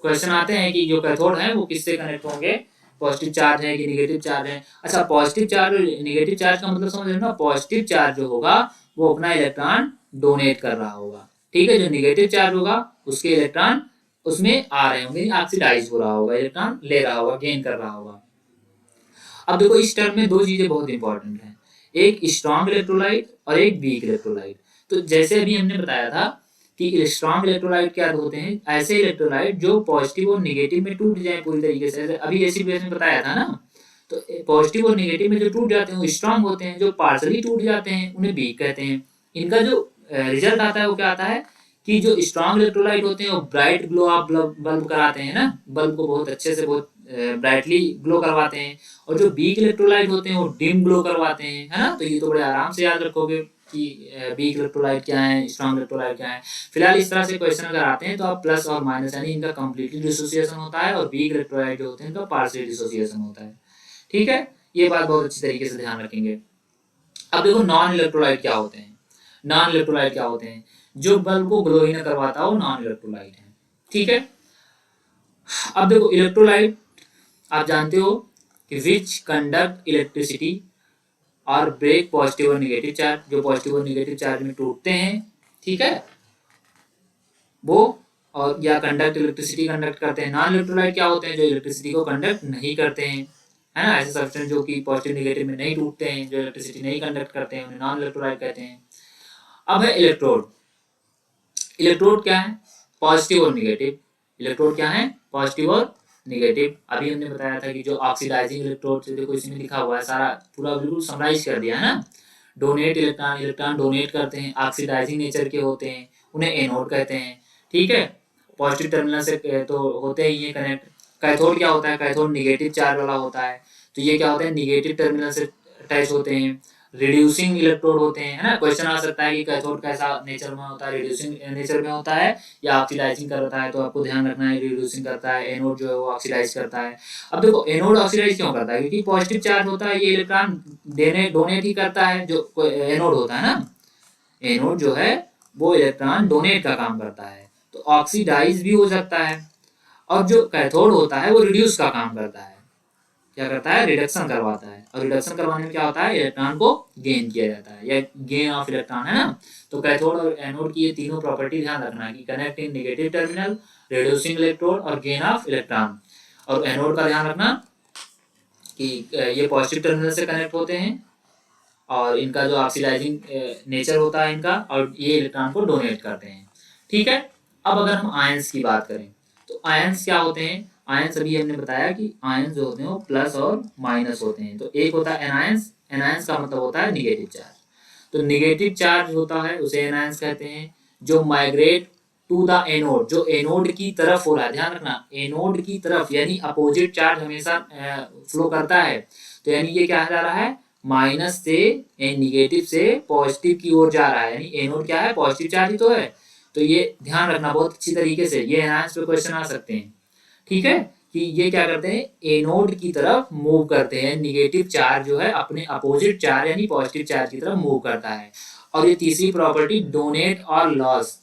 क्वेश्चन आते हैं कि जो कैथोड है वो किससे कनेक्ट होंगे, पॉजिटिव चार्ज है कि निगेटिव चार्ज है। अच्छा, पॉजिटिव चार्ज और निगेटिव चार्ज का मतलब समझ लेना, पॉजिटिव चार्ज जो होगा वो अपना इलेक्ट्रॉन डोनेट कर रहा होगा, ठीक है। जो निगेटिव चार्ज होगा उसके इलेक्ट्रॉन उसमें आ रहे होंगे, ऑक्सीडाइज हो रहा होगा, इलेक्ट्रॉन ले रहा होगा, गेन कर रहा होगा। अब देखो इस टर्म में दो चीजें बहुत इंपॉर्टेंट हैं, एक स्ट्रॉन्ग इलेक्ट्रोलाइट और एक वीक इलेक्ट्रोलाइट। तो जैसे अभी हमने बताया था कि स्ट्रॉन्ग इलेक्ट्रोलाइट क्या होते हैं, ऐसे इलेक्ट्रोलाइट जो पॉजिटिव और निगेटिव में टूट जाए पूरी तरीके से, अभी एसिड बेस में बताया था ना। तो पॉजिटिव और निगेटिव में जो टूट जाते हैं वो स्ट्रॉन्ग होते हैं, जो पार्सली टूट जाते हैं उन्हें वीक कहते हैं। इनका जो रिजल्ट आता है वो क्या आता है कि जो स्ट्रॉन्ग इलेक्ट्रोलाइट होते हैं वो ब्राइट ग्लो ऑफ बल्ब कराते हैं ना, बल्ब को बहुत अच्छे से बहुत ब्राइटली ग्लो करवाते हैं। और जो वीक इलेक्ट्रोलाइट होते हैं वो डिम ग्लो करवाते हैं, है ना। तो ये तो बड़े आराम से याद रखोगे कि वीक इलेक्ट्रोलाइट क्या है, स्ट्रॉन्ग इलेक्ट्रोलाइट क्या है। फिलहाल इस तरह से क्वेश्चन अगर आते हैं तो आप प्लस और माइनस यानी इनका कंप्लीटली डिसोसिएशन होता है, और वीक इलेक्ट्रोलाइट जो होते हैं इनका पार्शियल डिसोसिएशन होता है, ठीक है। ये बात बहुत अच्छी तरीके से ध्यान रखेंगे। अब देखो नॉन इलेक्ट्रोलाइट क्या होते हैं, नॉन इलेक्ट्रोलाइट क्या होते हैं, जो बल्ब को ग्लो ही ना करवाता हो नॉन इलेक्ट्रोलाइट है, ठीक है। अब देखो इलेक्ट्रोलाइट आप जानते हो कि विच कंडक्ट इलेक्ट्रिसिटी और ब्रेक पॉजिटिव और निगेटिव चार्ज, जो पॉजिटिव और निगेटिव चार्ज में टूटते हैं, ठीक है, वो और या कंडक्ट इलेक्ट्रिसिटी कंडक्ट करते हैं। नॉन इलेक्ट्रोलाइट क्या होते हैं, जो इलेक्ट्रिसिटी को कंडक्ट नहीं करते हैं, है ना। ऐसे सब्सटेंस जो कि पॉजिटिव निगेटिव में नहीं टूटते हैं, जो इलेक्ट्रिसिटी नहीं कंडक्ट करते हैं, उन्हें नॉन इलेक्ट्रोलाइट कहते हैं। अब है इलेक्ट्रोड। इलेक्ट्रोड क्या है, पॉजिटिव और निगेटिव। इलेक्ट्रोड क्या है, पॉजिटिव और निगेटिव। अभी हमने बताया था कि जो ऑक्सीडाइजिंग इलेक्ट्रोड, देखो इसमें लिखा हुआ है सारा, पूरा बिल्कुल समराइज कर दिया है ना। डोनेट इलेक्ट्रॉन, इलेक्ट्रॉन डोनेट करते हैं, ऑक्सीडाइजिंग नेचर के होते हैं, उन्हें एनोड कहते हैं, ठीक है। पॉजिटिव टर्मिनल से तो होते ही ये कनेक्ट। कैथोड क्या होता है, कैथोड निगेटिव चार्ज वाला होता है, तो ये क्या होता है, निगेटिव टर्मिनल से अटैच होते हैं। रिड्यूसिंग इलेक्ट्रोड होते हैं, है ना। क्वेश्चन आ सकता है कि कैथोड कैसा नेचर में होता है, रिड्यूसिंग नेचर में होता है या ऑक्सीडाइजिंग करता है, तो आपको ध्यान रखना है रिड्यूसिंग करता है। एनोड जो है वो ऑक्सीडाइज करता है। अब देखो एनोड ऑक्सीडाइज क्यों करता है, क्योंकि पॉजिटिव चार्ज होता है, ये इलेक्ट्रॉन देने डोनेट ही करता है, जो एनोड होता है ना, एनोड जो है वो इलेक्ट्रॉन डोनेट का काम करता है, तो ऑक्सीडाइज भी हो सकता है। और जो कैथोड होता है वो रिड्यूस का काम करता है, क्या करता है, रिडक्शन करवाता है। और रिडक्शन करवाने में क्या होता है, इलेक्ट्रॉन को गेन किया जाता है, या गेन ऑफ इलेक्ट्रॉन, है ना। तो कैथोड और एनोड की ये तीनों प्रॉपर्टी ध्यान रखना कि connecting negative terminal, reducing electrode और गेन ऑफ इलेक्ट्रॉन। और एनोड का ध्यान रखना कि ये पॉजिटिव टर्मिनल से कनेक्ट होते हैं, और इनका जो ऑक्सीडाइजिंग नेचर होता है इनका, और ये इलेक्ट्रॉन को डोनेट करते हैं, ठीक है। अब अगर हम आयंस की बात करें तो आयंस क्या होते हैं, आयंस अभी हमने बताया कि आयंस जो होते हैं वो प्लस और माइनस होते हैं। तो एक होता है एनायंस, एनायंस का मतलब होता है निगेटिव चार्ज। तो निगेटिव चार्ज होता है उसे एनायंस कहते हैं, जो माइग्रेट टू द एनोड, जो एनोड की तरफ हो रहा है, ध्यान रखना एनोड की तरफ, यानी अपोजिट चार्ज हमेशा फ्लो करता है। तो यानी ये क्या जा रहा है, माइनस से निगेटिव से पॉजिटिव की ओर जा रहा है, यानी एनोड क्या है, पॉजिटिव चार्ज ही तो है। तो ये ध्यान रखना बहुत अच्छी तरीके से, ये एनायंस पे क्वेश्चन आ सकते हैं, ठीक है, कि ये क्या करते हैं, एनोड की तरफ मूव करते हैं, निगेटिव चार्ज जो है अपने अपोजिट चार्ज यानी पॉजिटिव चार्ज की तरफ मूव करता है। और ये तीसरी प्रॉपर्टी डोनेट और लॉस,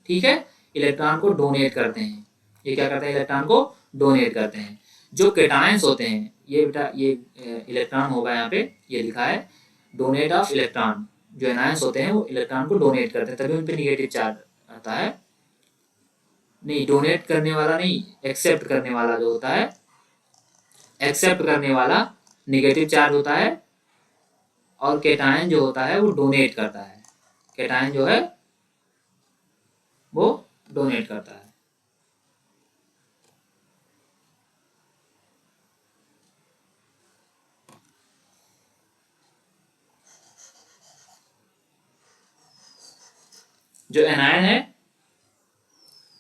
ठीक है, इलेक्ट्रॉन को डोनेट करते हैं। ये क्या करते हैं, इलेक्ट्रॉन को डोनेट करते हैं। जो केटायंस होते हैं, ये बेटा ये इलेक्ट्रॉन होगा यहाँ पे, ये लिखा है डोनेट ऑफ इलेक्ट्रॉन, जो एनायंस होते हैं वो इलेक्ट्रॉन को डोनेट करते हैं, तभी उन पे निगेटिव चार्ज आता है। नहीं, डोनेट करने वाला नहीं, एक्सेप्ट करने वाला जो होता है, एक्सेप्ट करने वाला निगेटिव चार्ज होता है, और केटायन जो होता है वो डोनेट करता है, केटायन जो है वो डोनेट करता है। जो एनायन है,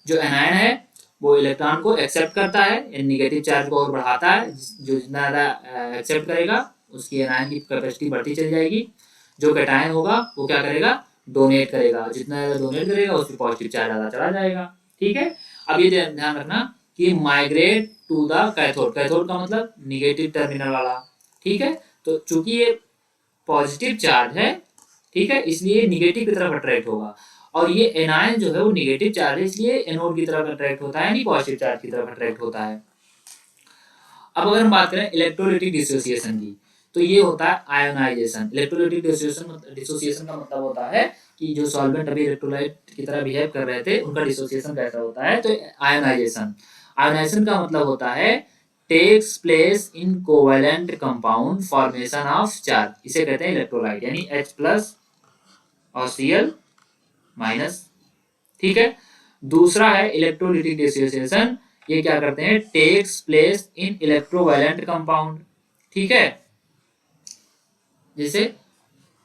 जो एनायन है वो इलेक्ट्रॉन को एक्सेप्ट करता है, निगेटिव चार्ज को और बढ़ाता है, जो जितना ज़्यादा एक्सेप्ट करेगा उसकी एनायन की कैपेसिटी बढ़ती चली जाएगी। जो कैटायन होगा वो क्या करेगा, डोनेट करेगा, जितना ज़्यादा डोनेट करेगा उस पर पॉजिटिव चार्ज ज़्यादा चला जाएगा, ठीक है। अब ये ध्यान रखना कि migrate to the cathode, cathode का मतलब निगेटिव टर्मिनल वाला, ठीक है। तो चूंकि ये पॉजिटिव चार्ज है, ठीक है, इसलिए निगेटिव की तरफ अट्रैक्ट होगा। और ये एनायन जो है वो निगेटिव चार्ज है, इसलिए एनोड की तरफ अट्रैक्ट होता है, यानी पॉजिटिव चार्ज की तरफ अट्रैक्ट होता है। अब अगर हम बात करें इलेक्ट्रोलाइटिक डिसोसिएशन की, तो ये होता है आयोनाइजेशन। इलेक्ट्रोलाइटिक डिसोसिएशन का मतलब होता है कि जो सॉल्वेंट अभी इलेक्ट्रोलाइट की तरह बिहेव कर रहे थे उनका डिसोसिएशन कैसा होता है, तो आयोनाइजेशन। आयोनाइजेशन का मतलब होता है takes place in covalent compound formation of charge, इसे कहते हैं इलेक्ट्रोलाइट, यानी H+ और Cl-। ठीक है। दूसरा है इलेक्ट्रोलिटिक डिसोसिएशन, ये क्या करते हैं, टेक्स प्लेस इन इलेक्ट्रोवायलेंट कंपाउंड। ठीक है, जैसे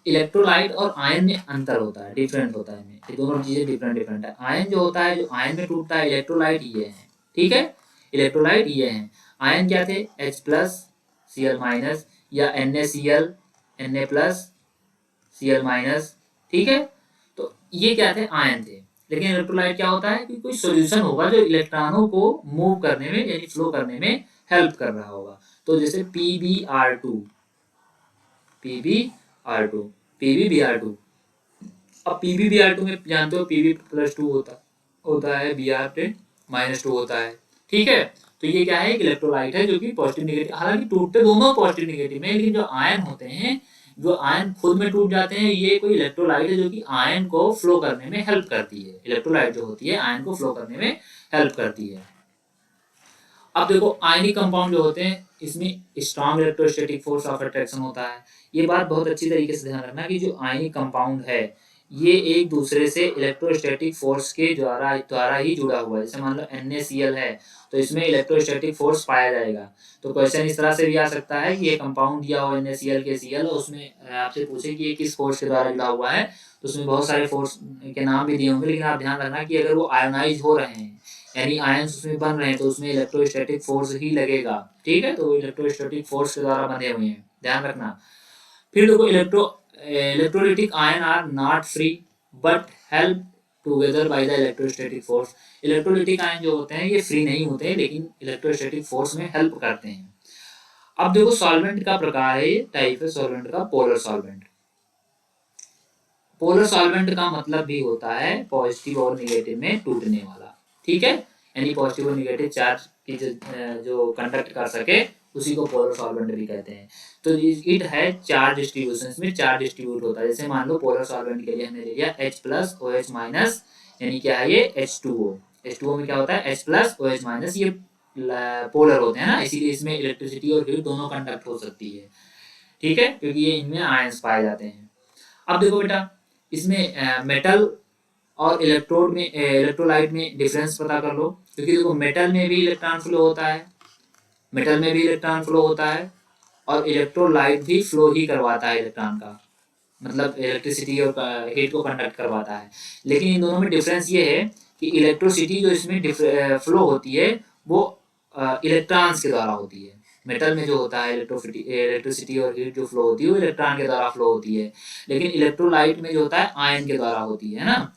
इलेक्ट्रोलाइट और आयन में अंतर होता है, डिफरेंट होता है, ये दोनों चीजें डिफरेंट है। आयन जो होता है, जो आयन में टूटता है, इलेक्ट्रोलाइट ये है। ठीक है, इलेक्ट्रोलाइट ये है। आयन क्या थे, H+ Cl- या NaCl Na+Cl-। ठीक है, तो ये क्या थे, आयन थे। लेकिन इलेक्ट्रोलाइट क्या होता है कि कोई सॉल्यूशन होगा जो इलेक्ट्रॉनों को मूव करने में, यानी फ्लो करने में हेल्प कर रहा होगा। तो जैसे PbR2 PbBr2। अब PbBr2 में जानते हो Pb+2 होता है, Br-2 होता है। ठीक है, तो ये क्या है, एक इलेक्ट्रोलाइट है जो कि पॉजिटिव नेगेटिव, हालांकि टूटते दोनों पॉजिटिव नेगेटिव में, लेकिन जो आयन होते हैं, जो आयन खुद में टूट जाते हैं, ये कोई इलेक्ट्रोलाइट है जो कि आयन को फ्लो करने में हेल्प करती है। इलेक्ट्रोलाइट जो होती है आयन को फ्लो करने में हेल्प करती है। अब देखो आयनिक कंपाउंड जो होते हैं, इसमें strong electrostatic force of attraction होता है। ये बात बहुत अच्छी तरीके से ध्यान रखना कि जो आयनिक कंपाउंड है ये एक दूसरे से इलेक्ट्रोस्टैटिक फोर्स के द्वारा ही जुड़ा हुआ है। जैसे मान लो NaCl है, तो इसमें इलेक्ट्रोस्टैटिक फोर्स पाया जाएगा। तो क्वेश्चन इस तरह से भी आ सकता है कि ये कंपाउंड दिया हो NaCl के Cl, और उसमें आपसे पूछे कि ये किस फोर्स के द्वारा जुड़ा हुआ है, तो उसमें बहुत सारे फोर्स के नाम भी दिए होंगे, लेकिन आप ध्यान रखना कि अगर वो आयोनाइज हो रहे हैं, यानी आयंस उसमें बन रहे हैं, तो उसमें इलेक्ट्रोस्टैटिक फोर्स ही लगेगा। ठीक है, तो इलेक्ट्रोस्टैटिक फोर्स के द्वारा बने हुए हैं, ध्यान रखना। फिर देखो electrolytic ion are not free but help together by the electrostatic force. Electrolytic ion जो होते हैं ये फ्री नहीं होते, लेकिन इलेक्ट्रोस्टैटिक फोर्स में हेल्प करते हैं। अब देखो सॉल्वेंट का प्रकार है, ये टाइप है सॉल्वेंट का, पोलर सॉल्वेंट। पोलर सॉल्वेंट का मतलब भी होता है पॉजिटिव और निगेटिव में टूटने वाला। ठीक है, यानी पॉजिटिव और निगेटिव चार्ज की जो कंडक्ट कर सके उसी को पोलर सॉल्वेंट भी कहते हैं। तो इट है चार्ज डिस्ट्रीब्यूशन, इसमें चार्ज डिस्ट्रीब्यूट होता है। जैसे मान लो पोलर सॉल्वेंट के लिए हमने ले लिया H+ OH-, यानी क्या है ये H2O। H2O में क्या होता है, H+ OH-, ये पोलर होते हैं ना, इसीलिए इसमें इलेक्ट्रिसिटी और हीट दोनों कंडक्ट हो सकती है। ठीक है, क्योंकि ये इनमें आयंस पाए जाते हैं। अब देखो बेटा, इसमें मेटल और इलेक्ट्रोड में इलेक्ट्रोलाइट में डिफरेंस पता कर लो, क्योंकि देखो मेटल में भी इलेक्ट्रॉन फ्लो होता है, मेटल में भी इलेक्ट्रॉन फ्लो होता है, और इलेक्ट्रोलाइट भी फ्लो ही करवाता है इलेक्ट्रॉन का, मतलब इलेक्ट्रिसिटी और हीट को कंडक्ट करवाता है। लेकिन इन दोनों में डिफरेंस ये है कि इलेक्ट्रिसिटी जो इसमें फ्लो होती है वो इलेक्ट्रॉन्स के द्वारा होती है। मेटल में जो होता है इलेक्ट्रिसिटी और हीट जो फ्लो होती है वो इलेक्ट्रॉन के द्वारा फ्लो होती है, लेकिन इलेक्ट्रोलाइट में जो होता है आयन के द्वारा होती है ना।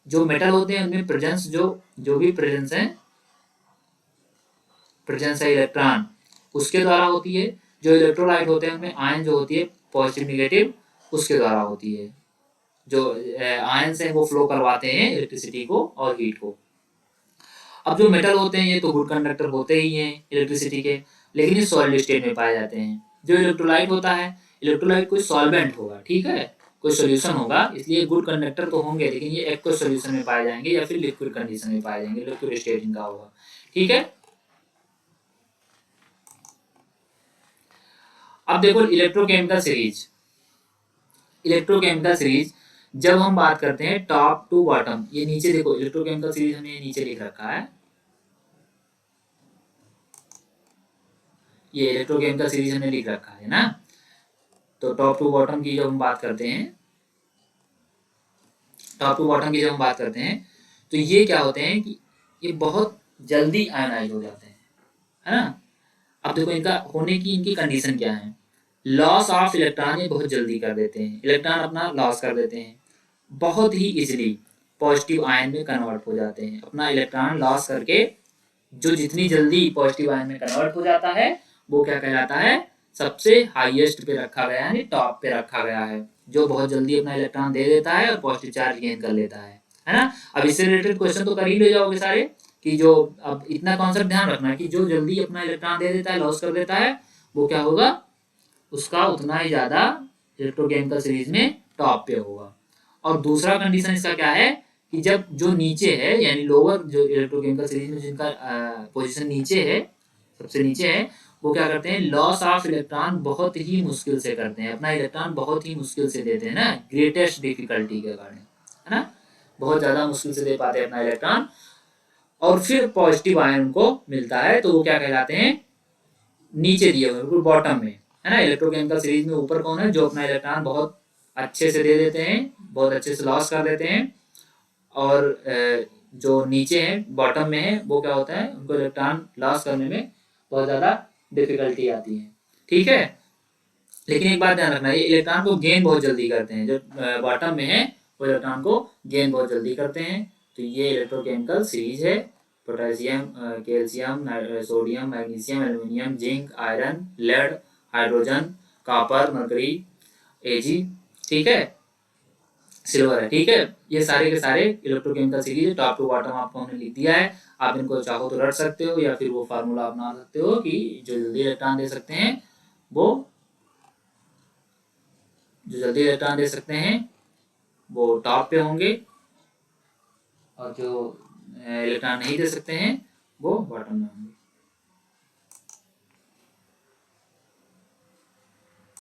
जो मेटल होते हैं उनमें प्रेजेंस जो भी प्रेजेंस है इलेक्ट्रॉन, उसके द्वारा होती है। जो इलेक्ट्रोलाइट होते हैं उनमें आयन जो होती है पॉजिटिव निगेटिव उसके द्वारा होती है। जो आयंस हैं वो फ्लो करवाते हैं इलेक्ट्रिसिटी को और हीट को। अब जो मेटल होते हैं ये तो गुड कंडक्टर होते ही हैं इलेक्ट्रिसिटी के, लेकिन ये सॉलिड स्टेट में पाए जाते हैं। जो इलेक्ट्रोलाइट होता है, इलेक्ट्रोलाइट कोई सॉल्वेंट होगा, ठीक है, कोई सोल्यूशन होगा, इसलिए गुड कंडक्टर तो होंगे, लेकिन ये एक्वस सोल्यूशन में पाए जाएंगे या फिर लिक्विड कंडीशन में पाए जाएंगे, लिक्विड स्टेट इनका होगा। ठीक है, अब देखो इलेक्ट्रोकेमिकल सीरीज जब हम बात करते हैं टॉप टू बॉटम, ये नीचे देखो इलेक्ट्रोकेमिकल सीरीज हमने नीचे लिख रखा है, ये इलेक्ट्रोकेमिकल सीरीज हमने लिख रखा है ना। तो टॉप टू बॉटम की जब हम बात करते हैं, तो ये क्या होते हैं कि ये बहुत जल्दी आयनाइज हो जाते हैं, है ना। अब देखो इनका होने की इनकी कंडीशन क्या है, लॉस ऑफ इलेक्ट्रॉन, ये बहुत जल्दी कर देते हैं, इलेक्ट्रॉन अपना लॉस कर देते हैं, बहुत ही इजीली पॉजिटिव आयन में कन्वर्ट हो जाते हैं। अपना इलेक्ट्रॉन लॉस करके जो जितनी जल्दी पॉजिटिव आयन में कन्वर्ट हो जाता है वो क्या कहलाता है, सबसे हाईएस्ट पे रखा गया है, यानी टॉप पे रखा गया है, जो बहुत जल्दी अपना इलेक्ट्रॉन दे देता है और पॉजिटिव चार्ज गेन कर लेता है ना। अब इससे रिलेटेड क्वेश्चन तो कर ही ले जाओगे सारे, कि जो अब इतना कॉन्सेप्ट ध्यान रखना है कि जो जल्दी अपना इलेक्ट्रॉन दे देता है, लॉस कर देता है, वो क्या होगा, उसका उतना ही ज्यादा इलेक्ट्रोकेमिकल सीरीज में टॉप पे होगा। और दूसरा कंडीशन इसका क्या है कि जब जो नीचे है, यानी लोअर जो इलेक्ट्रोकेमिकल सीरीज में जिनका पोजीशन नीचे है, सबसे नीचे है, वो क्या करते हैं, लॉस ऑफ इलेक्ट्रॉन बहुत ही मुश्किल से करते हैं, अपना इलेक्ट्रॉन बहुत ही मुश्किल से देते हैं ना, ग्रेटेस्ट डिफिकल्टी के कारण, है ना, बहुत ज्यादा मुश्किल से दे पाते हैं अपना इलेक्ट्रॉन, और फिर पॉजिटिव आयन उनको मिलता है, तो वो क्या कहलाते हैं, नीचे दिए हुए बिल्कुल बॉटम में, है ना। इलेक्ट्रोकेमिकल सीरीज में ऊपर कौन है, जो अपना इलेक्ट्रॉन बहुत अच्छे से दे देते हैं, बहुत अच्छे से लॉस कर देते हैं, और जो नीचे है बॉटम में है, वो क्या होता है, उनको इलेक्ट्रॉन लॉस करने में बहुत ज़्यादा डिफिकल्टी आती है, ठीक है। लेकिन एक बात ध्यान रखना, ये इलेक्ट्रॉन को गेन बहुत जल्दी करते हैं, जो बॉटम में है वो इलेक्ट्रॉन को गेन बहुत जल्दी करते हैं। तो ये इलेक्ट्रोकेमिकल सीरीज है, potassium, calcium, sodium, magnesium, aluminium, zinc, iron, lead, hydrogen, copper, mercury, AG, ठीक है, सिल्वर है, ठीक है। ये सारे के सारे इलेक्ट्रोकेमिकल सीरीज है, टॉप टू बॉटम आपको हमने लिख दिया है। आप इनको चाहो तो रट सकते हो, या फिर वो फार्मूला अपना सकते हो कि जो जल्दी इलेक्ट्रॉन दे सकते हैं वो जो जल्दी इलेक्ट्रॉन दे सकते हैं वो टॉप पे होंगे, और जो इलेक्ट्रॉन नहीं दे सकते हैं वो बॉटम में होंगे।